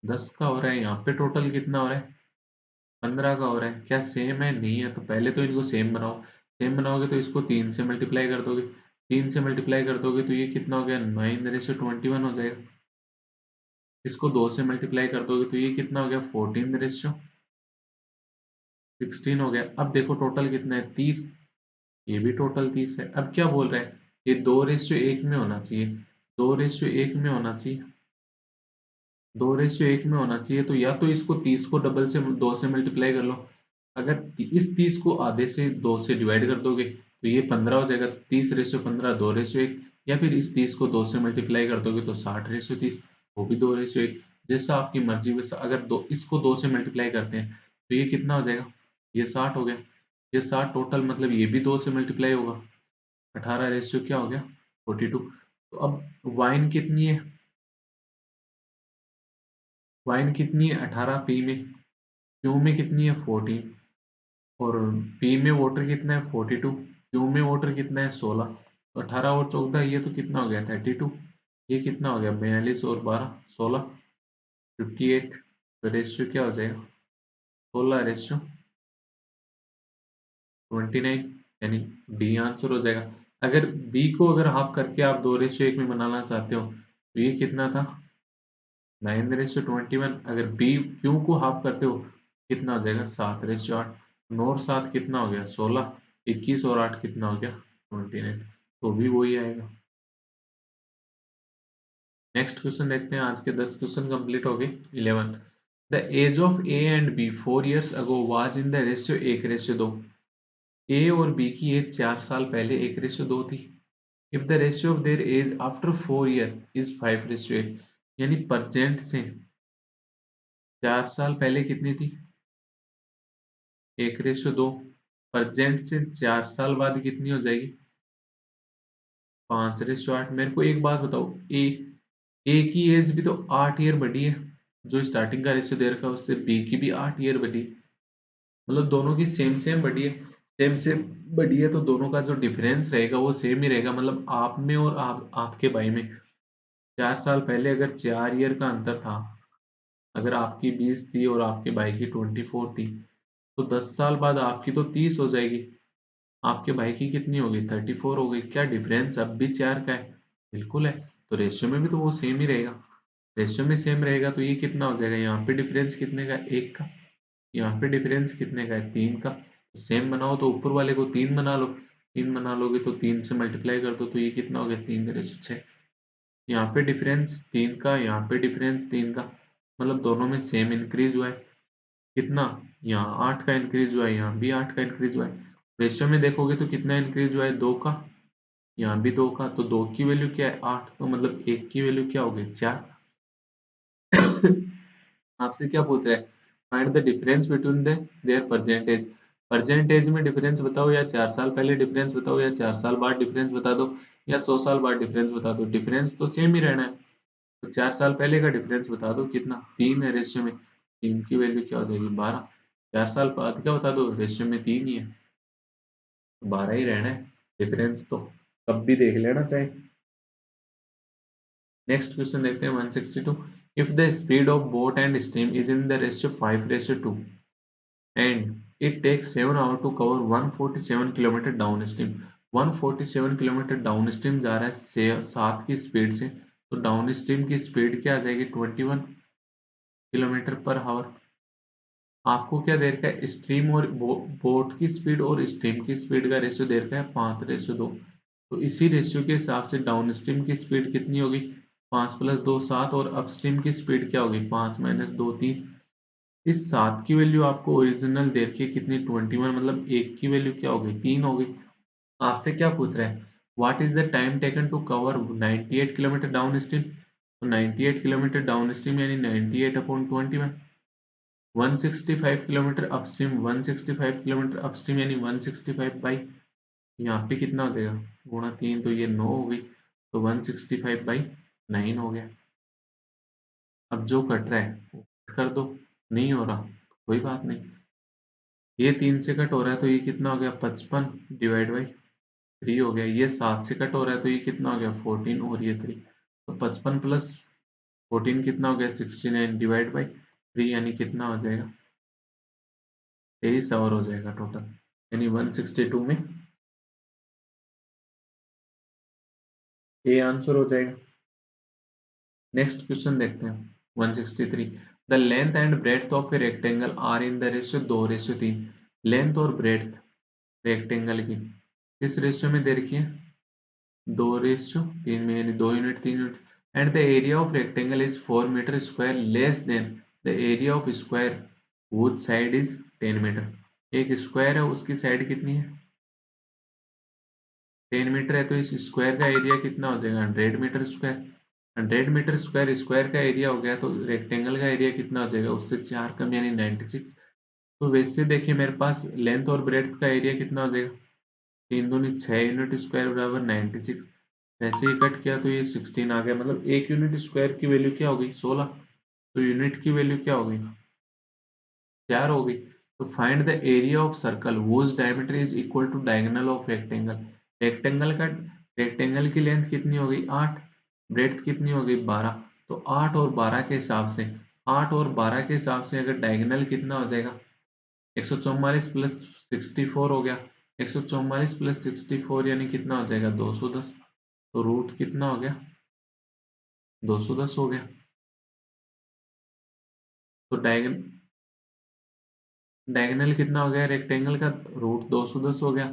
10 का हो रहा है, यहाँ पे टोटल कितना हो रहा है 15 का हो रहा है, क्या सेम है, नहीं है, तो पहले तो इनको सेम बनाओ, सेम बनाओगे तो इसको 3 से मल्टीप्लाई कर दोगे, 3 से मल्टीप्लाई कर दोगे तो ये कितना हो गया 9:21 हो जाएगा, इसको 2 से मल्टीप्लाई कर दोगे तो ये कितना हो गया 14:16 हो गया। अब देखो टोटल कितना है 30, ये भी टोटल 30 है। अब क्या बोल रहा है, ये 2:1 में होना चाहिए, 2:1 में होना चाहिए, 2:1 में होना चाहिए, तो या तो इसको 30 को डबल से 2 से मल्टीप्लाई कर लो, अगर इस 30 को आधे से 2 से डिवाइड कर दोगे तो ये 15 हो जाएगा, 30:15 2:1, या फिर इस 30 को 2 से मल्टीप्लाई कर दोगे तो 60:30, वो भी 2:1, जैसा आपकी मर्जी, वैसा। अगर दो इसको 2 से मल्टीप्लाई करते हैं तो ये कितना हो जाएगा, ये 60 हो गया, ये 60 टोटल, मतलब ये भी 2 से मल्टीप्लाई होगा, 18 क्या हो गया 42। तो अब वाइन कितनी है, वाइन कितनी है 18 पी में, क्यू में कितनी है 14, और पी में वाटर कितना है 42, क्यू में वाटर कितना है 16, तो 18 और 14 ये तो कितना हो गया 32, ये कितना हो गया 42 और 12 16, 58, तो रेशियो क्या हो जाएगा 16:29, यानी डी आंसर हो जाएगा। अगर बी को अगर हाफ करके आप 2:1 में बनाना चाहते हो तो ये कितना था 9:21, अगर बी क्यू को हाफ करते हो कितना हो जाएगा 7:8, 9 और 7 कितना हो गया 16, 21 और 8 कितना हो गया 29, तो भी वही आएगा। नेक्स्ट क्वेश्चन देखते हैं, आज के 10 क्वेश्चन कंप्लीट हो गए। 11, the age of A and B 4 years ago was in the ratio 1:2, A और बी की एज 4 साल पहले 1:2 थी, if the ratio of their age after 4 year is 5:8, यानी प्रेजेंट से 4 साल पहले कितनी थी 1:2, प्रेजेंट से 4 साल बाद कितनी हो जाएगी 5:8। मेरे को एक बात बताओ, ए की एज भी तो 8 ईयर बढ़ी है, जो स्टार्टिंग का रेशियो दे रखा है उससे बी की भी 8 ईयर बढ़ी है, मतलब दोनों की सेम सेम बढ़ी है, सेम सेम बढ़ी है, तो दोनों का जो डिफरेंस रहेगा वो सेम ही रहेगा, मतलब आप में और आपके भाई में 4 साल पहले अगर 4 ईयर का अंतर था, अगर आपकी 20 थी और आपके भाई की 24 थी, तो 10 साल बाद आपकी तो 30 हो जाएगी, आपके भाई की कितनी होगी 34 हो गई, क्या डिफरेंस अब भी 4 का है, बिल्कुल है, तो रेशियो में भी तो वो सेम ही रहेगा, रेशियो में सेम रहेगा, तो ये कितना हो जाएगा, यहाँ पे डिफरेंस कितने का 1 का, यहाँ पे डिफरेंस कितने का है 3 का, तो सेम बनाओ तो ऊपर वाले को 3 बना लो, 3 बना लोगे तो 3 से मल्टीप्लाई कर दो तो ये कितना हो गया 3:6, यहाँ पे डिफरेंस 3 का, यहाँ पे डिफरेंस 3 का, मतलब दोनों में सेम इंक्रीज हुआ है, कितना, यहाँ 8 का इंक्रीज हुआ है, यहाँ भी 8 का इंक्रीज हुआ है, रेशियो में देखोगे तो कितना इंक्रीज हुआ है 2 का, यहाँ भी 2 का, तो 2 की वैल्यू क्या है 8, तो मतलब 1 की वैल्यू क्या होगी 4। आपसे क्या पूछ रहा है, find the difference between the their percentage. Percentage में डिफरेंस बताओ, या 4 साल पहले डिफरेंस बताओ, या 4 साल बाद डिफरेंस बता दो, या 100 साल बाद डिफरेंस बता दो। डिफरेंस तो सेम ही रहना है। तो 4 साल पहले का डिफरेंस बता दो कितना, 3 है रेशियो में, 3 की वैल्यू क्या हो जाएगी 12। 4 साल बाद क्या बता दो, रेशियो में 3 ही है, 12 ही रहना है। डिफरेंस तो कब भी देख लेना चाहे। नेक्स्ट क्वेश्चन देखते हैं 162। If the speed of boat and steam is in the ratio 5:2 and it takes 7 hours to cover 147 kilometre down stream. 147 kilometre down stream जा रहा है 7 की स्पीड से, तो डाउन स्ट्रीम की स्पीड क्या आ जाएगी 21 किलोमीटर पर आवर। आपको क्या दे रखा है, स्ट्रीम और बोट की स्पीड और स्ट्रीम की स्पीड का रेशियो दे रखा है 5:2। तो इसी रेशियो के हिसाब से डाउन स्ट्रीम की स्पीड कितनी होगी, 5 + 2 7, और अपस्ट्रीम की स्पीड क्या होगी 5 - 2 3। इस 7 की वैल्यू आपको ओरिजिनल दे रखी है कितनी 21, मतलब 1 की वैल्यू क्या हो गई 3 हो गई। आपसे क्या पूछ रहा है, what is the time taken to cover 98 kilometre down stream. तो 98 किलोमीटर डाउन स्ट्रीम यानी 98/21। 165 किलोमीटर अपस्ट्रीम, 165 किलोमीटर अपस्ट्रीम यानी 165 बाई, यहाँ पे कितना हो जाएगा गुणा 3, तो ये 9 हो गई, तो 165/9 हो गया। अब जो कट रहा है वो कट कर दो, नहीं हो रहा कोई बात नहीं। ये 3 से कट हो रहा है तो ये कितना हो गया 55/3 हो गया। ये 7 से कट हो रहा है तो ये कितना हो गया 14, और ये 3, तो 55 + 14 कितना हो गया 69/3, यानी कितना हो जाएगा 23 आवर हो जाएगा टोटल, यानी 162 में ए आंसर हो जाएगा। नेक्स्ट क्वेश्चन देखते हैं 163। The length and breadth of a rectangle are in the ratio 2:3। Length और ब्रेड्थ रेक्टेंगल की किस रेशियो में दे रखी है 2:3 में, यानी 2 unit 3 unit. And the area of rectangle is 4 metre square less than the area of square whose side is 10 metre. एक square है उसकी साइड कितनी है 10 मीटर है, तो इस स्क्वायर का एरिया कितना हो जाएगा 100 metre square. 100 metre square square का एरिया हो गया, तो रेक्टेंगल का एरिया कितना हो जाएगा उससे 4 कम यानी 96। तो वैसे देखिए मेरे पास लेंथ और ब्रेड्थ का एरिया कितना हो जाएगा, 3 दूनी 6 यूनिट स्क्वायर बराबर 96। ऐसे ही कट किया तो ये 16 आ गया, मतलब 1 यूनिट स्क्वायर की वैल्यू क्या हो गई 16, तो यूनिट की वैल्यू क्या हो गई 4 हो गई। तो find the area of circle whose diameter इज equal to diagonal of rectangle. Rectangle की लेंथ कितनी हो गई 8, ब्रेड्थ कितनी हो गई 12। तो 8 और 12 के हिसाब से, 8 और 12 के हिसाब से अगर डायगोनल कितना हो जाएगा 144 + 64 हो गया। 144 + 64 यानी कितना हो जाएगा 210। तो रूट कितना हो गया 210 हो गया। तो डायगोनल कितना हो गया रेक्टेंगल का, रूट 210 हो गया।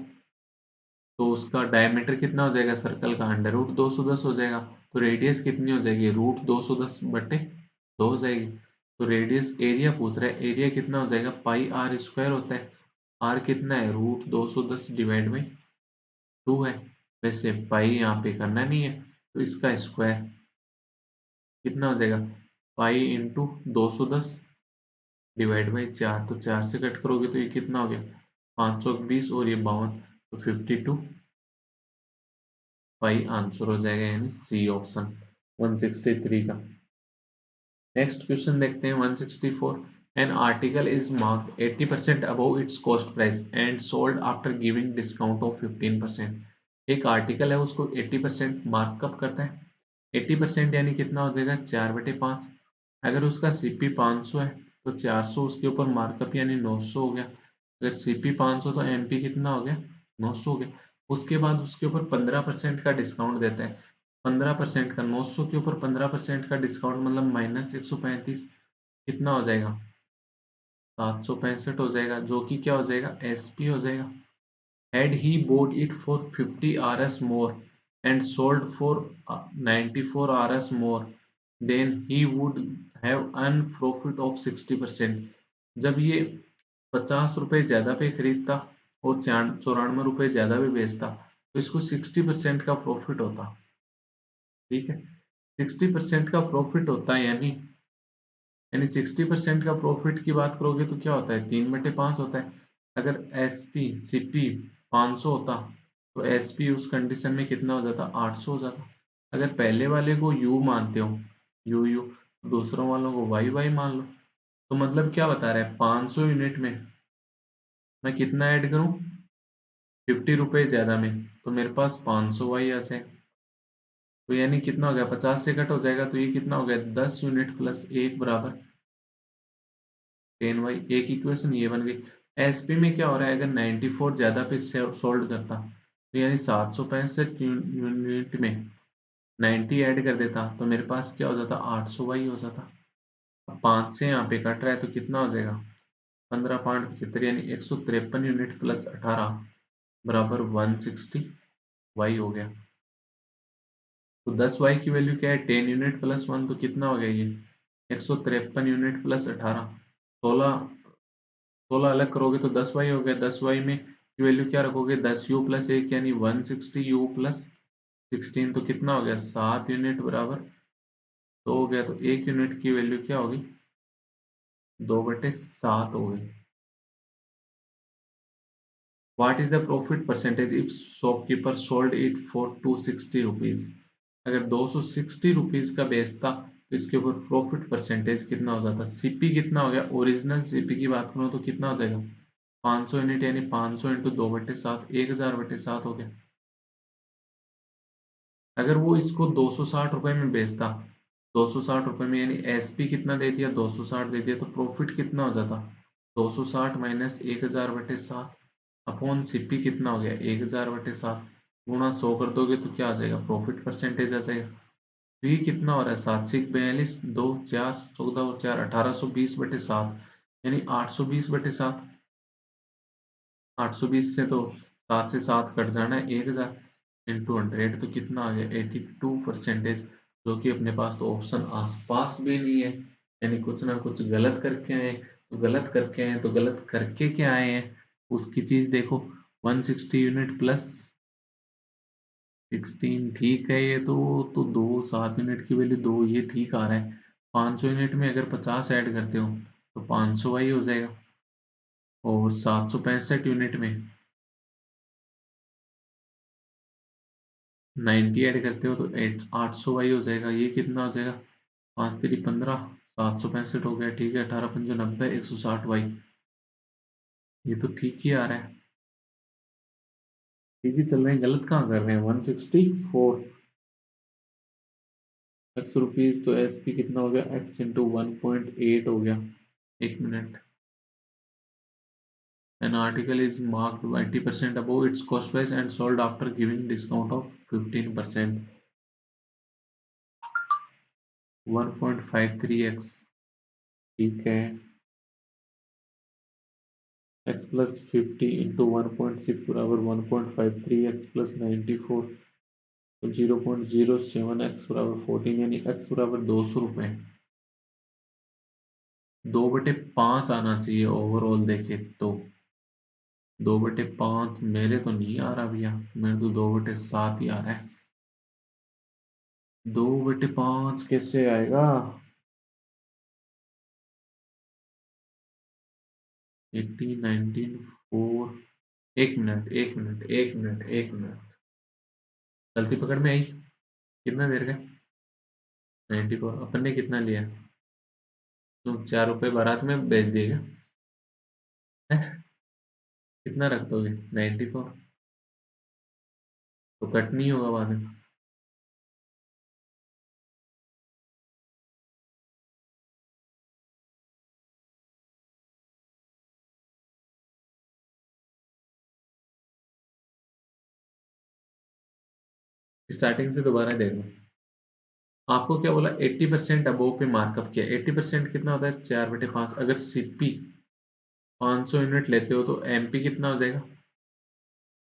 तो उसका डायमीटर कितना हो जाएगा सर्कल का, √210 हो जाएगा। तो रेडियस कितनी हो जाएगी √210/2 हो जाएगी। तो रेडियस एरिया पूछ रहा है, एरिया कितना हो जाएगा πr² होता है। आर कितना है √210/2 है। वैसे पाई यहाँ पे करना नहीं है, तो इसका स्क्वायर कितना हो जाएगा π × 210/4। तो 4 से कट करोगे तो ये कितना हो गया 520, और ये 52, तो 52 पाई आंसर हो जाएगा, यानी सी ऑप्शन 163 का। नेक्स्ट क्वेश्चन देखते हैं 164। An article is marked 80% above it's cost price and sold after giving discount of 15%। एक आर्टिकल है उसको 80% मार्कअप करता है। 80% यानी कितना हो जाएगा 4/5। अगर उसका सीपी 500 है तो 400 उसके ऊपर मार्कअप यानी 900 हो गया। अगर सीपी 500 तो एमपी कितना हो गया 900 हो गया। उसके बाद उसके ऊपर 15% का डिस्काउंट देता है। 15% का 900 के ऊपर 15% का डिस्काउंट मतलब -135, कितना हो जाएगा 765 हो जाएगा, जो कि क्या हो जाएगा एसपी हो जाएगा। Had he bought it for 50 Rs more and sold for 94 Rs more, then he would have earned profit of 60%। जब ये 50 रुपए ज्यादा पे खरीदता और 94 रुपए ज्यादा भी बेचता, तो इसको 60% का प्रॉफिट होता। ठीक है, 60% का प्रॉफिट होता है, यानी 60% का प्रॉफिट की बात करोगे तो क्या होता है, 3/5 होता है। अगर एस पी सी पी 500 होता तो एस पी उस कंडीशन में कितना हो जाता, 800 हो जाता। अगर पहले वाले को यू मानते हो, यू यू, दूसरों वालों को वाई वाई मान लो। तो मतलब क्या बता रहा है, 500 यूनिट में मैं कितना ऐड करूं, 50 रुपए ज्यादा में, तो मेरे पास 500 वाई आ जाए। तो यानी कितना हो गया, 50 से कट हो जाएगा, तो ये कितना हो गया, 10 यूनिट प्लस 1 बराबर 10 वाई। एक इक्वेशन ये बन गई। एसपी में क्या हो रहा है, अगर 94 ज्यादा पे सोल्व करता, तो यानी 765 यूनिट में 90 ऐड कर देता, तो मेरे पास क्या हो जाता, 800 वाई हो जाता। अब 5 से यहाँ पे कट रहा है तो कितना हो जाएगा, 15 5 75, यानी 153 यूनिट प्लस 18 बराबर 160 वाई हो गया। तो 10 वाई की वैल्यू क्या है, 10 यूनिट प्लस 1, तो कितना हो गया ये, 153 यूनिट प्लस 18, 16 16 अलग करोगे तो 10 वाई हो गया। 10 वाई में की वैल्यू क्या रखोगे, 10 यू प्लस 1, यानी 160 यू प्लस 16, तो कितना हो गया, 7 यूनिट बराबर 2 हो गया। तो 1 यूनिट की वैल्यू क्या होगी, 2/7 हो गई। What is the profit percentage if shopkeeper sold it for 260 rupees. अगर 260 रुपीज का बेचता तो इसके ऊपर प्रॉफिट परसेंटेज कितना हो जाता, सीपी कितना हो गया, ओरिजिनल सीपी की बात करूं तो कितना हो जाएगा, 500 यूनिट, यानी 500 इंटू 2/7, 1000/7 हो गया। अगर वो इसको 260 रुपए में बेचता, 260 रुपए में, यानी एसपी कितना दे दिया, 260 दे दिया, तो प्रॉफिट कितना हो जाता, 260 माइनस 1000/7 अपॉन सीपी कितना हो गया, 1000/7 गुणा 100 कर दोगे तो क्या आ जाएगा, प्रॉफिट परसेंटेज आ जाएगा। तो ये कितना हो रहा है, 742, 2 4 14 और 4 1820/7, यानी 820/7। 820 से तो 7 से 7 कट जाना है, 1000 इंटू 100, तो कितना आ गया, 82%। जो कि अपने पास तो ऑप्शन आसपास भी नहीं है, यानी कुछ ना कुछ गलत करके आए, तो गलत करके आए तो गलत करके क्या आए हैं, उसकी चीज देखो। 160 यूनिट प्लस 16 ठीक है, ये तो 7 यूनिट की वैल्यू 2, ये ठीक आ रहा है। 500 यूनिट में अगर 50 ऐड करते हो तो 500 वही हो जाएगा, और 765 यूनिट में 90 ऐड करते हो तो 800 वाई हो जाएगा। ये कितना हो जाएगा, 5×3 = 15, 765 हो गया। ठीक है, 18×5 = 90, 160 वाई। ये तो ठीक ही आ रहा है, ठीक ही चल रहे हैं, गलत कहाँ कर रहे हैं। 164 एक्स रुपीज, तो एस पी कितना हो गया, एक्स इंटू 1.8 हो गया। एक minute. An article is marked 20% above its cost price and sold after giving discount of 15%, 1.53x। ठीक है, x प्लस 50 इंटू 1.6 बराबर 1.53x प्लस 94, तो 0.07x बराबर 14, यानी x बराबर 200 रुपये। 2/5 आना चाहिए ओवरऑल देखे तो। 2/5 मेरे तो नहीं आ रहा भैया, मेरे तो 2/7 ही आ रहा है। 2/5 कैसे आएगा, 18 19 4। एक मिनट, एक मिनट, एक मिनट, एक मिनट, गलती पकड़ में आई। कितना देर का, 94, अपन ने कितना लिया, तो 4 रुपए बारात में बेच दिएगा। कितना रख दोगे, 94, तो कट नहीं होगा बाद में। स्टार्टिंग से दोबारा देखो। आपको क्या बोला, 80% अबोव पे मार्कअप किया। 80% कितना होता है, 4/5। अगर सीपी 500 यूनिट लेते हो तो एमपी कितना हो जाएगा,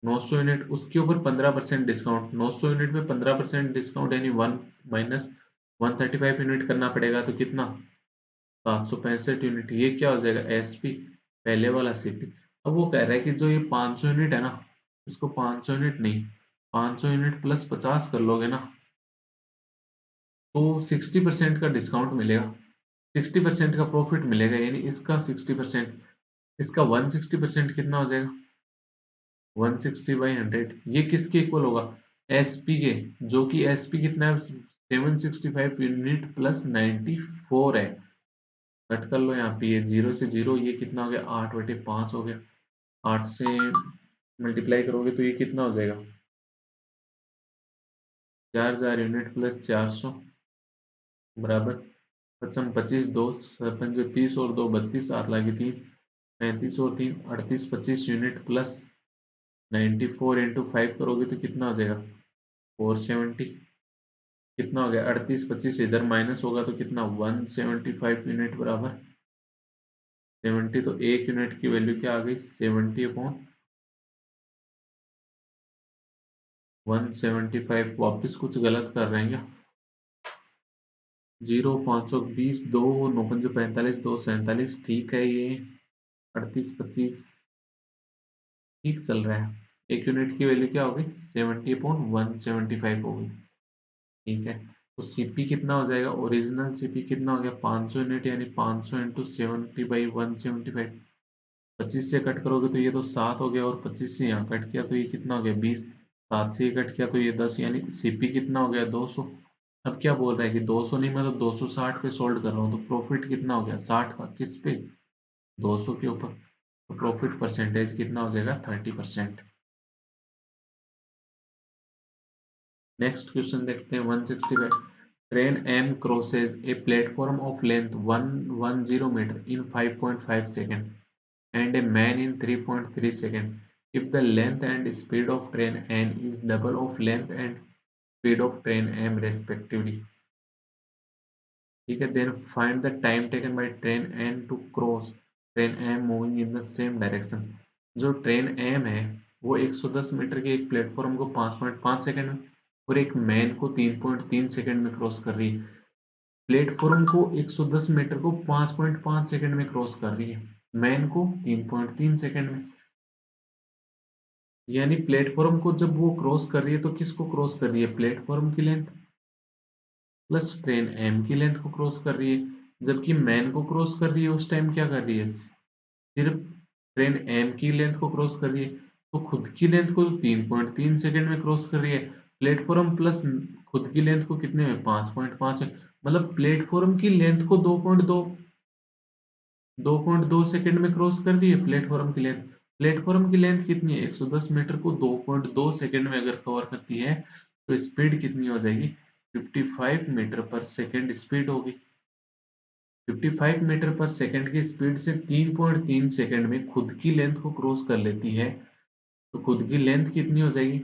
900 यूनिट। उसके ऊपर 15% डिस्काउंट, 900 यूनिट में 15% डिस्काउंट, यानी 1 माइनस 135 यूनिट करना पड़ेगा, तो कितना, 765 यूनिट। ये क्या हो जाएगा, एसपी, पहले वाला सीपी। अब वो कह रहा है कि जो ये 500 यूनिट है ना, इसको 500 यूनिट नहीं, 500 यूनिट प्लस 50 कर लोगे ना तो 60% का डिस्काउंट मिलेगा, 60% का प्रॉफिट मिलेगा, यानी इसका 60%, इसका 160% कितना हो जाएगा, 160/100। ये किसके इक्वल होगा, एसपी के, जो कि एसपी कितना है, 765 यूनिट प्लस 94 है। कट कर लो यहाँ पे, ये 0 से 0, ये कितना हो गया, 8/5 हो गया। 8 से मल्टीप्लाई करोगे तो ये कितना हो जाएगा, 4000 यूनिट प्लस 400 बराबर पचम 25, 2 पंजे 30 और 2 32, 7 लागे 3, 35 और 3 38, 25 यूनिट प्लस 94 इंटू 5 करोगे तो कितना हो जाएगा, 470। कितना हो गया, 38, 25 इधर माइनस होगा तो कितना, 175 यूनिट बराबर 70। तो एक यूनिट की वैल्यू क्या आ गई, 70/175। वापस कुछ गलत कर रहे हैं क्या, 0, 520, 2, 9×5 45, 247, ठीक है ये 38, 25 ठीक चल रहा है। एक यूनिट की वैल्यू क्या होगी, 70/175 होगी, ठीक है। तो सीपी कितना हो जाएगा, ओरिजिनल सीपी कितना हो गया, 500 यूनिट, यानी 500 इंटू 70/175। 25 से कट करोगे तो ये तो 7 हो गया, और 25 से यहाँ कट किया तो ये कितना हो गया, 20। 7 से ये कट किया तो ये 10, यानी सीपी कितना हो गया, 200। अब क्या बोल रहा है कि 200 नहीं, मैं तो 260 पे सोल्ड कर रहा हूँ, तो प्रॉफिट कितना हो गया, 60 का, किस पे, 200 के ऊपर। तो प्रॉफिट परसेंटेज कितना हो जाएगा, 30%। नेक्स्ट क्वेश्चन देखते हैं 165। Train M crosses a platform of length 110 metre in 5.5 second and a man in 3.3 seconds. If the length and speed of train n is double of length and speed of train m respectively. ठीक है, then find the time taken by train n to cross train m moving in the same direction. जो train m है वो 110 metre के एक platform को 5.5 second में और एक मैन को 3.3 सेकंड में क्रॉस कर रही है। प्लेटफॉर्म को 110 मीटर को 5.5 सेकंड में क्रॉस कर रही है, मैन को 3.3 सेकंड में। यानी प्लेटफॉर्म को जब वो क्रॉस कर रही है तो किसको क्रॉस कर रही है, प्लेटफॉर्म की लेंथ प्लस ट्रेन एम की लेंथ को क्रॉस कर रही है। जबकि मैन को क्रॉस कर रही है उस टाइम क्या कर रही है, सिर्फ ट्रेन एम की लेंथ को क्रॉस कर रही है, तो खुद की लेंथ को 3.3 सेकंड में क्रॉस कर रही है। प्लेटफॉर्म प्लस खुद की लेंथ को कितने में, 5.5 है। मतलब प्लेटफॉर्म की लेंथ को 2.2 सेकंड में क्रॉस कर रही है प्लेटफॉर्म की लेंथ। प्लेटफॉर्म की लेंथ कितनी है, 110 मीटर को 2.2 सेकंड में अगर कवर करती है तो स्पीड कितनी हो जाएगी, 55 मीटर पर सेकंड स्पीड होगी। 55 मीटर पर सेकंड की स्पीड से 3.3 सेकंड में खुद की लेंथ को क्रॉस कर लेती है, तो खुद की लेंथ कितनी हो जाएगी,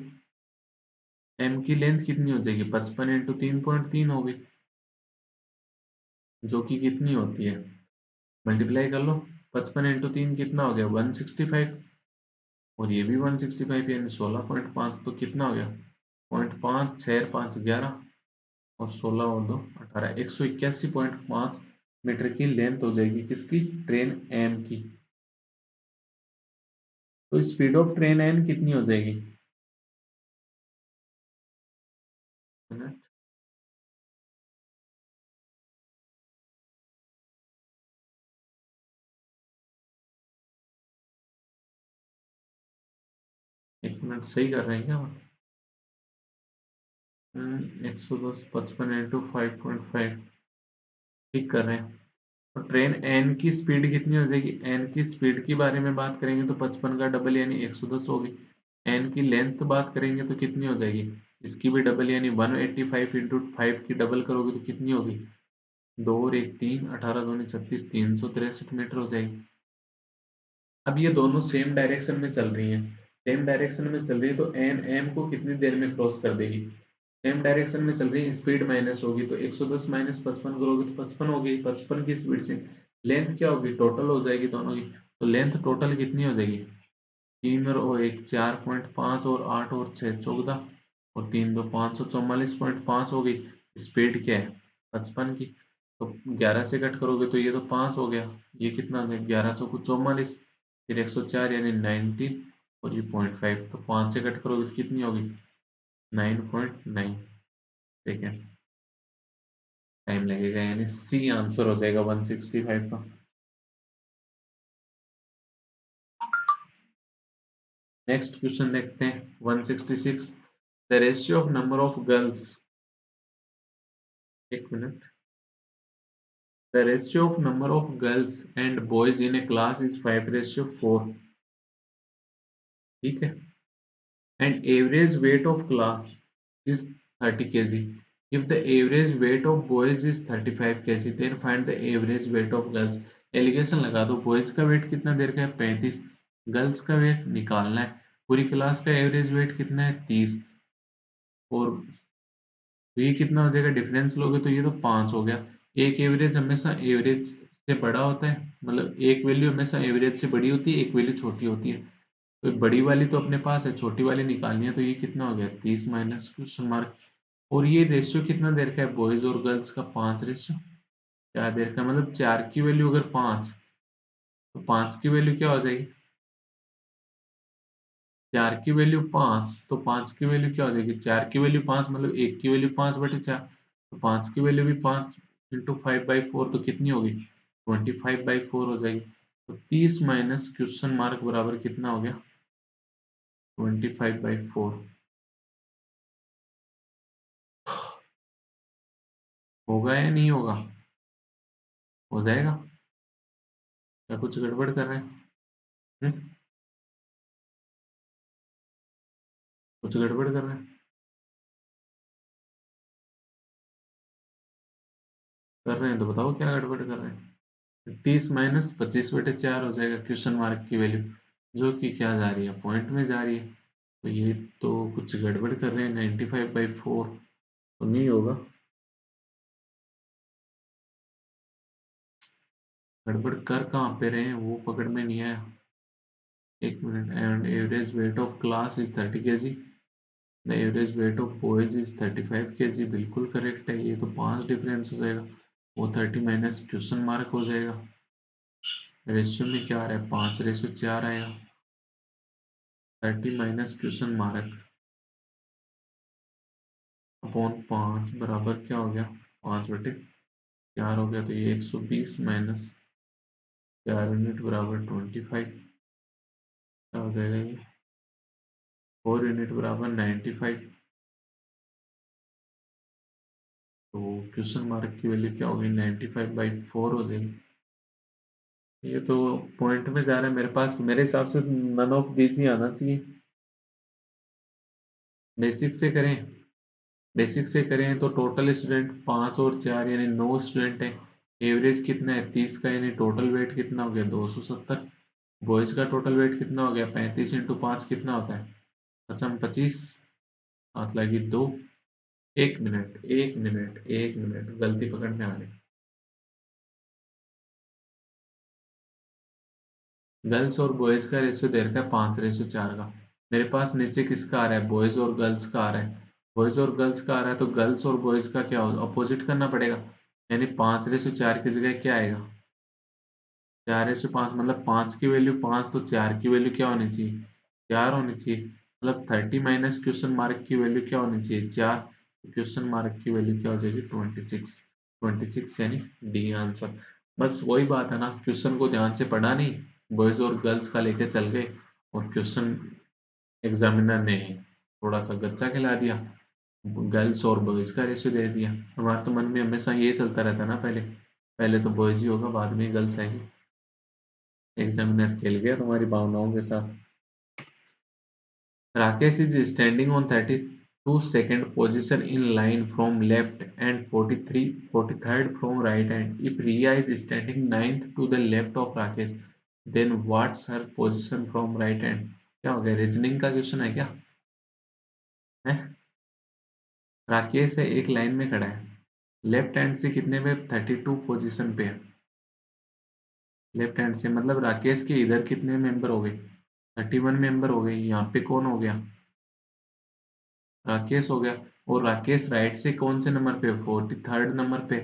एम की लेंथ कितनी हो जाएगी, 55 इंटू 3.3 होगी, जो कि कितनी होती है, मल्टीप्लाई कर लो, 55 इंटू 3 कितना हो गया, 165, और ये भी 165, यानी 16.5। तो कितना हो गया, 0.5, 6, 5, 11 और 16 और 2 18, 181.5 मीटर की लेंथ हो जाएगी किसकी, ट्रेन एम की। तो स्पीड ऑफ ट्रेन एन कितनी हो जाएगी, मिनट, एक मिनट, सही कर रहे हैं क्या, 110 55 इंटू 5.5 ठीक कर रहे हैं। तो ट्रेन एन की स्पीड कितनी हो जाएगी, एन की स्पीड की बारे में बात करेंगे तो 55 का डबल यानी 110 होगी। एन की लेंथ बात करेंगे तो कितनी हो जाएगी, इसकी भी डबल यानी 185 इंटू 5 की डबल करोगे तो कितनी होगी, 2 और 1 3, 18 दूनी 36, 363 मीटर हो जाएगी। अब ये दोनों सेम डायरेक्शन में चल रही हैं, सेम डायरेक्शन में चल रही है तो एन एम को कितनी देर में क्रॉस कर देगी, सेम डायरेक्शन में चल रही है, स्पीड माइनस होगी तो 110 माइनस 55 करोगे तो 55 होगी, 55 की स्पीड से लेंथ क्या होगी, टोटल हो जाएगी दोनों की। तो लेंथ टोटल कितनी हो जाएगी, 3 और 1 4.5 और 8 और 6 14 और 3 2 544.5 हो गई। स्पीड क्या है, 55 की। तो 11 से कट करोगे तो ये तो 5 हो गया, ये कितना है, 11 चौको 44, फिर 104 यानी 19 और ये 0.5, तो 5 से कट करोगे तो कितनी होगी, 9.9 सेकेंड टाइम लगेगा, यानी सी आंसर हो जाएगा 165 का। नेक्स्ट क्वेश्चन देखते हैं 166। The ratio of number of girls, एक minute, the ratio of number of girls and boys in a class is 5:4, ठीक है, and average weight of class is 30 kg. If the average weight of boys is 35 kg, then find the average weight of girls. Alligation लगा दो, boys का wait कितना देर का है 35, girls का wait निकालना है, पूरी क्लास का एवरेज वेट कितना है 30, और तो ये कितना हो जाएगा, डिफरेंस लोगे तो ये तो 5 हो गया। एक एवरेज हमेशा एवरेज से बड़ा होता है, मतलब एक वैल्यू हमेशा एवरेज से बड़ी होती है, एक वैल्यू छोटी होती है, तो बड़ी वाली तो अपने पास है, छोटी वाली निकालनी है, तो ये कितना हो गया 30 माइनस क्वेश्चन मार्क। और ये रेशियो कितना देर का है बॉयज और गर्ल्स का, 5 रेशियो 4 देर का, मतलब 4 की वैल्यू अगर 5, तो 5 की वैल्यू क्या हो जाएगी, 4 की वैल्यू 5, तो 5 की वैल्यू क्या हो जाएगी, 4 की वैल्यू 5, मतलब 1 की वैल्यू 5/4, तो 5 की वैल्यू भी 5 इंटू 5/4, तो कितनी होगी 25/4 हो जाएगी। तो 30 माइनस क्वेश्चन मार्क बराबर कितना हो गया 25/4। होगा या नहीं होगा, हो जाएगा, या कुछ गड़बड़ कर रहे हैं? हम्म? कुछ गड़बड़ कर रहे हैं? कर रहे हैं तो बताओ क्या गड़बड़ कर रहे हैं। 30 माइनस 25/4 हो जाएगा क्वेश्चन मार्क की वैल्यू, जो कि क्या जा रही है, पॉइंट में जा रही है, तो ये तो कुछ गड़बड़ कर रहे हैं, 95/4 तो नहीं होगा। गड़बड़ कर कहाँ पे रहे हैं, वो पकड़ में नहीं आया। एक minute, and average weight of class is 30 kg, the average weight of boys is 35 kg, बिल्कुल करेक्ट है, ये तो 5 डिफरेंस हो जाएगा, वो 30 माइनस क्वेश्चन मार्क हो जाएगा। रेशियो में क्या आ रहा है, 5:4 आएगा, 30 माइनस क्वेश्चन मार्क अपॉन 5 बराबर क्या हो गया, 5/4 हो गया, तो ये 120 माइनस 4 यूनिट बराबर 25, क्या हो जाएगा ये, 4 यूनिट बराबर 95, तो क्वेश्चन मार्क की वैल्यू क्या होगी 95/4 हो जाएगी। ये तो पॉइंट में जा रहा है मेरे पास, मेरे हिसाब से नन ऑफ दीज ही आना चाहिए। बेसिक से करें, बेसिक से करें तो टोटल स्टूडेंट 5 और 4 यानी 9 स्टूडेंट है, एवरेज कितना है 30 का, यानी टोटल वेट कितना हो गया 270, बॉयज का टोटल वेट कितना हो गया 35 इंटू 5 कितना होता है, अच्छा हम 25, हाथ लगी 2, एक मिनट एक मिनट एक मिनट, गलती पकड़ में आ रही, गर्ल्स और बॉयज का रेशियो दे रखा है 5:4 का, मेरे पास नीचे किसका आ रहा है बॉयज और गर्ल्स का आ रहा है, बॉयज और गर्ल्स का आ रहा है, तो गर्ल्स और बॉयज का क्या अपोजिट करना पड़ेगा, यानी 5:4 की जगह क्या आएगा 4:5, मतलब 5 की वैल्यू 5, तो 4 की वैल्यू क्या होनी चाहिए 4 होनी चाहिए, मतलब 30 माइनस क्वेश्चन मार्क की वैल्यू क्या होनी चाहिए 4, क्वेश्चन मार्क की वैल्यू क्या हो जाएगी 26, 26 यानी डी आंसर। बस वही बात है ना, क्वेश्चन को ध्यान से पढ़ा नहीं, बॉयज और गर्ल्स का लेके चल गए, और क्वेश्चन एग्जामिनर ने थोड़ा सा गच्चा खिला दिया, गर्ल्स और बॉयज का रेशियो दे दिया। हमारे तो मन में हमेशा ये चलता रहता है ना, पहले पहले तो बॉयज ही होगा, बाद में गर्ल्स आएगी, एग्जामिनर खेल गया तुम्हारी भावनाओं के साथ। Rakesh is standing on 32nd position in line from left and 43rd from right hand. If Riya is standing ninth to the left of Rakesh, then what's her position from right hand? क्या हो गया, reasoning का question है क्या है? राकेश है एक line में खड़ा है, लेफ्ट हैंड से कितने पे 32 पोजीशन पे है, लेफ्ट हैंड से मतलब राकेश के इधर कितने मेंबर हो गए 31 मेंबर हो गए, यहाँ पे कौन हो गया राकेश हो गया, और राकेश राइट से कौन से नंबर पे 43rd नंबर पे,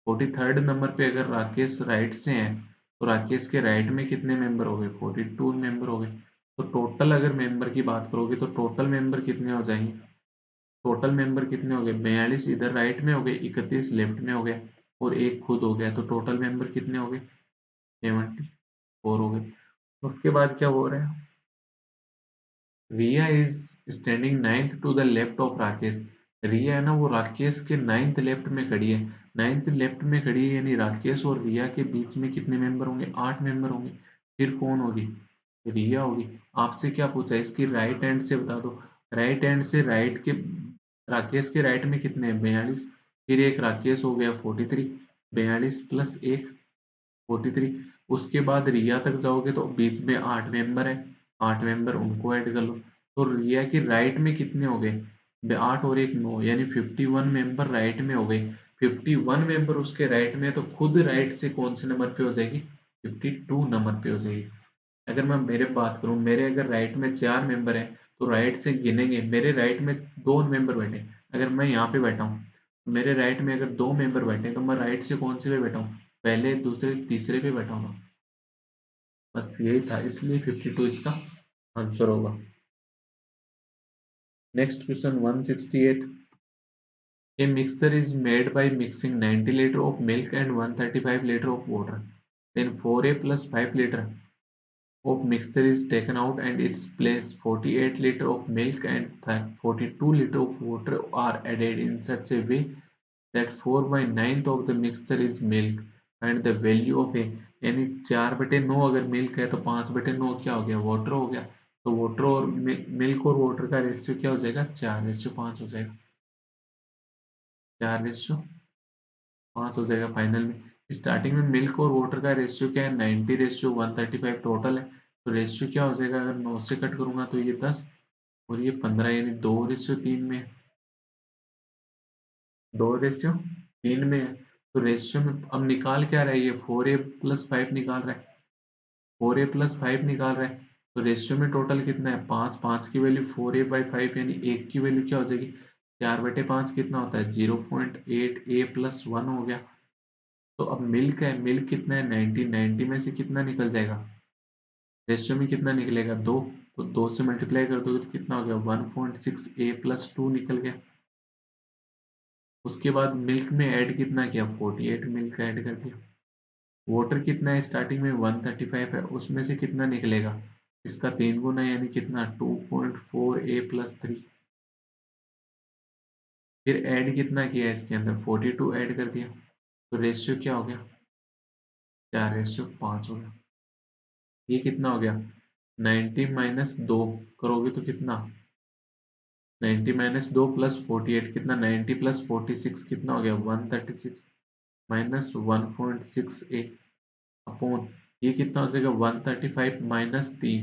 43rd नंबर पे अगर राकेश राइट से हैं, तो राकेश के राइट में कितने मेंबर हो गए 42 मेंबर हो गए, तो टोटल अगर मेंबर की बात करोगे तो टोटल मेंबर कितने हो जाएंगे टोटल मेंबर कितने हो गए, 42 इधर राइट में हो गए, 31 लेफ्ट में हो गया और एक खुद हो गया, तो टोटल मेंबर कितने हो गए, 74 हो गए। उसके बाद क्या हो रहा है, Riya is standing ninth to the left of Rakesh. Riya है ना वो राकेश के नाइन्थ लेफ्ट में खड़ी है, नाइन्थ लेफ्ट में खड़ी है, यानी राकेश और रिया के बीच में कितने मेंबर होंगे, 8 मेंबर होंगे। फिर कौन होगी, रिया होगी। आपसे क्या पूछा है, इसकी राइट हैंड से बता दो। राइट हैंड से राइट के, राकेश के राइट में कितने हैं, 42, फिर एक राकेश हो गया 43, 42 प्लस एक 43। उसके बाद रिया तक जाओगे तो बीच में 8 मेंबर है, 8 मेंबर उनको ऐड कर लो। तो रिया के राइट में कितने हो गए, 8 और एक 9, यानी 51 मेंबर राइट में हो गए। 51 मेंबर उसके राइट में है, तो खुद राइट से कौन से नंबर पे हो जाएगी, 52 नंबर पे हो जाएगी। अगर मैं मेरे बात करूं, मेरे अगर राइट में 4 मेंबर है तो राइट से गिनेंगे, मेरे राइट में 2 मेंबर बैठे, अगर मैं यहाँ पे बैठा हूँ, मेरे राइट में अगर 2 मेंबर बैठे तो मैं राइट से कौन से पे बैठा हूँ, पहले दूसरे तीसरे पे बैठा हूँ ना। बस यही था, इसलिए 52 इसका आंसर होगा। Next question 168, a mixture is made by mixing 90 liter of milk and 135 liter of water, then 4a plus 5 liter of mixture is taken out and its place 48 liter of milk and 42 liter of water are added in such a way that 4 by 9th of the mixture is milk and the value of a, यानी 4/9 अगर milk है तो 5/9 क्या हो गया, water हो गया। तो वाटर और मिल्क और वाटर का रेशियो क्या हो जाएगा, 4:5 हो जाएगा, 4:5 हो जाएगा फाइनल में। स्टार्टिंग में मिल्क और वाटर का रेशियो क्या है, 90:135 टोटल है, तो रेशियो क्या हो जाएगा, अगर 9 से कट करूंगा तो ये 10 और ये 15, यानी 2:3 में, 2:3 में है। तो रेशियो में अब निकाल क्या रहा है, ये 4a+5 निकाल रहा है, 4a+5 निकाल रहा है। तो रेशियो में टोटल कितना है, 5, 5 की वैल्यू 4a/5, यानी एक की वैल्यू क्या हो जाएगी, 4/5 कितना होता है, 0.8a+1 हो गया। तो अब मिल्क है, मिल्क कितना है, 90, 90 में से कितना निकल जाएगा, रेशियो में कितना निकलेगा, 2, तो 2 से मल्टीप्लाई कर दोगे तो कितना हो गया, 1.6a+2 निकल गया। उसके बाद मिल्क में ऐड कितना किया, 48 मिल्क ऐड कर दिया। वाटर कितना है, स्टार्टिंग में 135 है, उसमें से कितना निकलेगा, इसका 3 गुना, यानी कितना, 2.4a+3। फिर ऐड कितना किया है, इसके अंदर 42 ऐड कर दिया, तो रेशियो क्या हो गया, 4:5 हो गया। ये कितना हो गया, 90 माइनस 2 करोगे तो कितना, 90 माइनस 2 प्लस 48 कितना, 90 प्लस 46 कितना हो गया, 136 माइनस 1.6a अपॉन, ये कितना हो जाएगा, 135 माइनस 3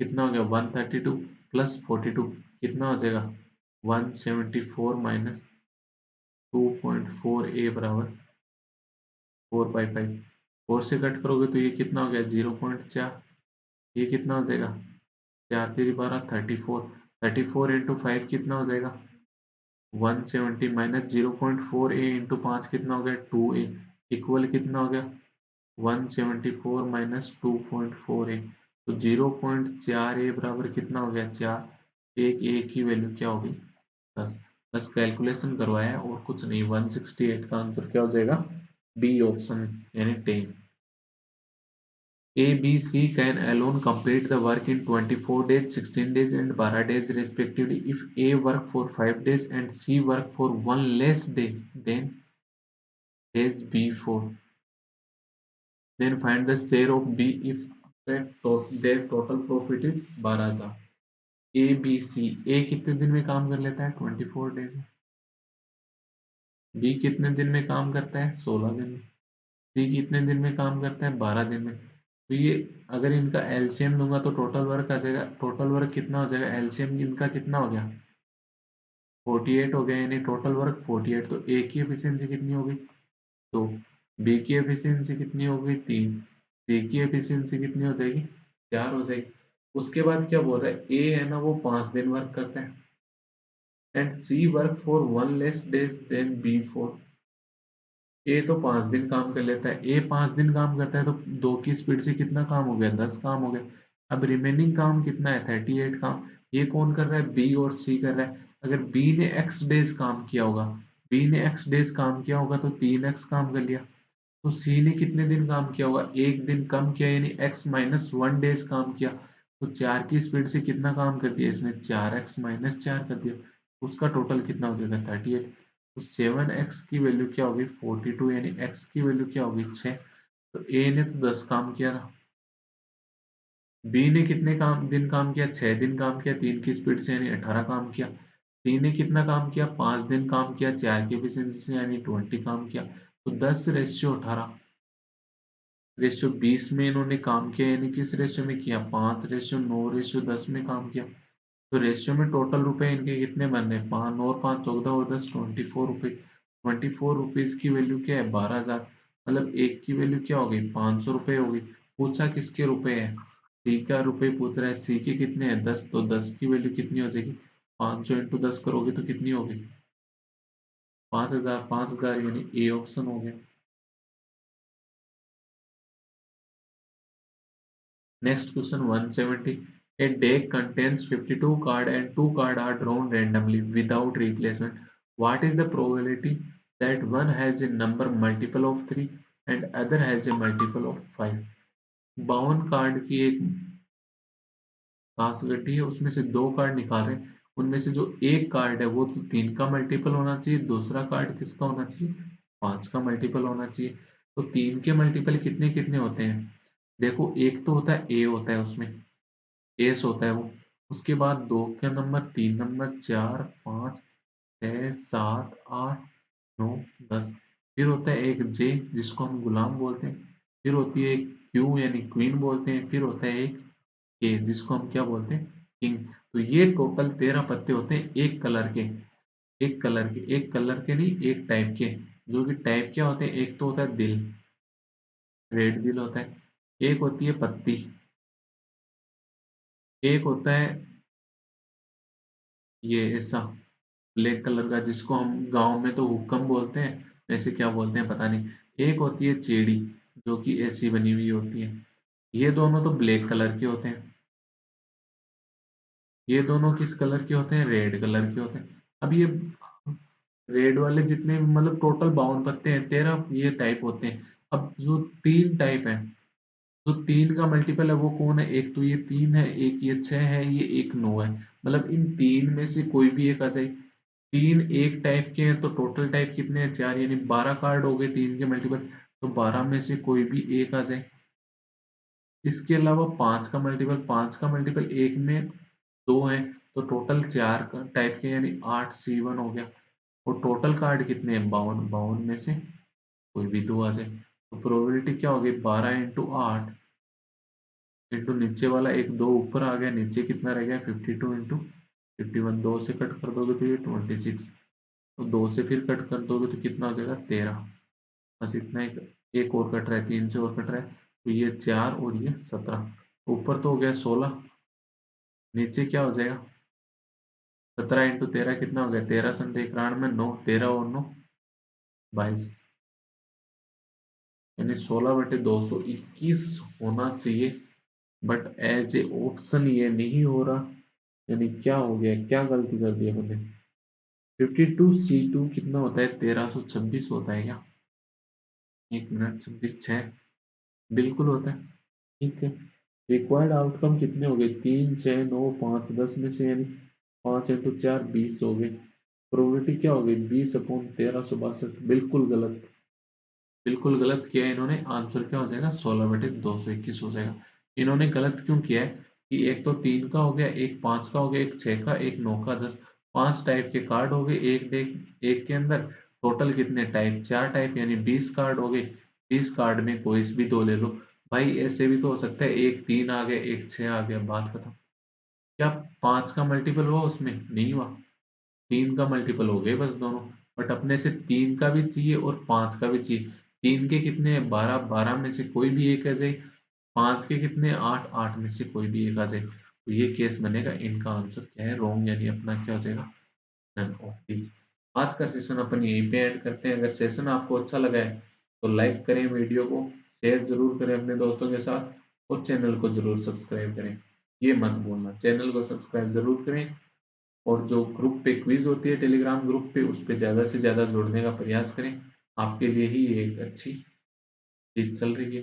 कितना हो गया, 132 प्लस 42 कितना हो जाएगा, 174 माइनस 2.4a बराबर 4/5। 4 से कट करोगे तो ये कितना हो गया, 0.4, ये कितना हो जाएगा, 4×3 = 34, 34 इंटू 5 कितना हो जाएगा, 170 माइनस 0.4a इंटू 5 कितना हो गया, 2a इक्वल कितना हो गया, 174 माइनस 2.4a, तो 0.4a बराबर कितना हो गया, 4, एक ए की वैल्यू क्या होगी, 10। बस कैलकुलेशन करवाया और कुछ नहीं, 168 का आंसर क्या हो जाएगा, बी ऑप्शन यानी 10। A, B, C can alone complete the work in 24 days, 16 days and 12 days respectively. If A work for 5 days and C work for one less day, then days B 4. Then find the share of B if their total profit is 12,000. A, B, C. A कितने दिन में काम कर लेता है, 24 days में। B कितने दिन में काम करता है, 16 दिन में। C कितने दिन में काम करता है, 12 दिन में। तो ये अगर इनका एलसीएम दूंगा तो टोटल वर्क आ जाएगा, टोटल वर्क कितना हो जाएगा, एलसीएम इनका कितना हो गया, 48 हो गया, यानी टोटल वर्क 48। तो ए की एफिशिएंसी कितनी होगी, 2, बी की एफिशिएंसी कितनी होगी, 3, सी की एफिशिएंसी कितनी हो जाएगी, 4 हो जाएगी। उसके बाद क्या बोल रहा है, ए है ना वो 5 दिन वर्क करता है and C work for one less days than B 4। A तो 5 दिन काम कर लेता है, ए 5 दिन काम करता है, तो 2 की स्पीड से कितना काम हो गया, 10 काम हो गया। अब रिमेनिंग काम कितना है, 38 काम। ये कौन कर रहा है, बी और सी कर रहा है। अगर बी ने एक्स डेज काम किया होगा, बी ने एक्स डेज काम किया होगा तो 3x काम कर लिया। तो सी ने कितने दिन काम किया होगा, एक दिन कम किया यानी x माइनस 1 डेज काम किया। तो 4 की स्पीड से कितना काम कर दिया इसने, 4x माइनस 4 कर दिया। उसका टोटल कितना हो जाएगा 38। तो 7x की वैल्यू क्या होगी 42 यानी x की वैल्यू क्या होगी 6। तो ए ने तो 10 काम किया था, बी ने कितने दिन काम किया, 6 दिन काम किया 3 की स्पीड से यानी 18 काम किया। सी ने कितना काम किया, 5 दिन काम किया 4 की एफिशिएंसी से यानी 20 काम किया। तो 10:18 रेशियो 20 में इन्होंने काम किया यानी किस रेशियो में किया, 5:9:10 में काम किया। तो रेशियो में टोटल रुपए इनके कितने बन रहे हैं, 5 और 5 14 और 10 24 रुपीज। 24 रुपीज की वैल्यू क्या है 12,000। मतलब एक की वैल्यू क्या हो गई 500 रुपये हो गई। पूछा किसके रुपए है, सी का रुपए पूछ रहा है, सी के कितने हैं 10, तो 10 की वैल्यू कितनी हो जाएगी, 500 इंटू 10 करोगे तो कितनी होगी 5,000। 5,000 यानी ए ऑप्शन हो गया। Next question 170. A deck contains 52 cards and 2 cards are drawn randomly without replacement. What is the probability that one has a number multiple of 3 and other has a multiple of 5? 52 card की एक घासगड्डी है, उसमें से 2 card निकाल रहे हैं। उनमें से जो एक कार्ड है वो तो 3 का मल्टीपल होना चाहिए, दूसरा कार्ड किसका होना चाहिए 5 का मल्टीपल होना चाहिए। तो 3 के मल्टीपल कितने कितने होते हैं, देखो एक तो होता है ए होता है उसमें, एस होता है वो। उसके बाद 2 का नंबर, 3 नंबर, 4 5 6 7 8 9 10। फिर होता है एक जे जिसको हम गुलाम बोलते हैं। फिर होती है एक क्यू यानी क्वीन बोलते हैं। फिर होता है एक के जिसको हम क्या बोलते हैं किंग। तो ये टोटल 13 पत्ते होते हैं एक कलर के, एक कलर के नहीं एक टाइप के। जो कि टाइप क्या होते हैं, एक तो होता है दिल, रेड दिल होता है, एक होती है पत्ती, एक होता है ये ऐसा ब्लैक कलर का जिसको हम गांव में तो हुक्कम बोलते हैं, वैसे क्या बोलते हैं पता नहीं। एक होती है चेड़ी जो कि ऐसी बनी हुई होती है। ये दोनों तो ब्लैक कलर के होते हैं, ये दोनों किस कलर के होते हैं, रेड कलर के होते हैं। अब ये रेड वाले जितने मतलब टोटल 52 पत्ते हैं, 13 ये टाइप होते हैं। अब जो 3 टाइप है, जो 3 का मल्टीपल है वो कौन है, एक तो ये 3 है, एक ये 6 है, ये एक 9 है। मतलब इन 3 में से कोई भी एक आ जाए। 3 एक टाइप के हैं तो टोटल टाइप कितने हैं 4 यानी 12 कार्ड हो गए 3 के मल्टीपल। तो 12 में से कोई भी एक आ जाए। इसके अलावा 5 का मल्टीपल, 5 का मल्टीपल एक में 2 है, तो टोटल 4 टाइप के यानी 8 C1 हो गया। और टोटल कार्ड कितने हैं 52, 52 में से कोई भी 2 आ जाए। तो प्रोबेबिलिटी क्या होगी 12 इंटू 8 इंटू नीचे वाला एक 2 ऊपर आ गया, नीचे कितना रह गया 52 इंटू 51। 2 से कट कर दोगे तो ये 26। तो 2 से फिर कट कर दोगे तो कितना हो जाएगा 13। बस इतना ही, एक और कट रहा है, 3 से और कट रहा है तो ये 4 और ये 17। ऊपर तो हो गया 16, नीचे क्या हो जाएगा 17 इंटू 13 कितना हो गया 13 संते 91 9, 13 और 9 22 यानी 16/221 होना चाहिए। बट एज ए ऑप्शन ये नहीं हो रहा, यानी क्या हो गया, क्या गलती कर दी हमने। 52C2 कितना होता है 1326 होता है क्या, 1 मिनट 26 6 बिल्कुल होता है। ठीक है, रिक्वायर्ड आउटकम कितने हो गए 3 6 9 5 10 में से यानी 5 इंटू 4 20 हो गए। प्रोबेबिलिटी क्या हो गई 20/1362, बिल्कुल गलत, बिल्कुल गलत किया है इन्होंने। आंसर क्या हो जाएगा 16/221 हो जाएगा। इन्होंने गलत क्यों किया है कि एक तो 3 का हो गया, एक 5 का हो गया, एक 6 का, एक 9 का 10। 5 टाइप के कार्ड हो गए एक डेक एक के अंदर। टोटल कितने टाइप 4 टाइप यानी 20 कार्ड हो गए। 20 कार्ड में कोई भी 2 ले लो। भाई ऐसे भी तो हो सकता है एक 3 आ गया एक 6 आ गया, बात खत्म। क्या 5 का मल्टीपल हुआ उसमें, नहीं हुआ। 3 का मल्टीपल हो गए बस दोनों। बट अपने से 3 का भी चाहिए और 5 का भी चाहिए। 3 के कितने 12, 12 में से कोई भी एक आ जाए। 5 के कितने 8, 8 में से कोई भी एक आ जाए। तो ये केस बनेगा, इनका आंसर क्या है रॉन्ग, यानी अपना क्या हो जाएगा नन ऑफ दिस। आज का सेशन अपन यहीं पे ऐड करते हैं। अगर सेशन आपको अच्छा लगा है तो लाइक करें, वीडियो को शेयर जरूर करें अपने दोस्तों के साथ और चैनल को जरूर सब्सक्राइब करें। ये मत भूलना चैनल को सब्सक्राइब जरूर करें और जो ग्रुप पे क्विज होती है टेलीग्राम ग्रुप पे, उस पे ज़्यादा से ज़्यादा जुड़ने का प्रयास करें। आपके लिए ही ये एक अच्छी चीज़ चल रही है,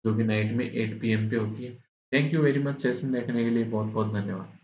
जो कि नाइट में 8 पीएम पे होती है। Thank you very much. Session देखने के लिए बहुत-बहुत धन्यवाद।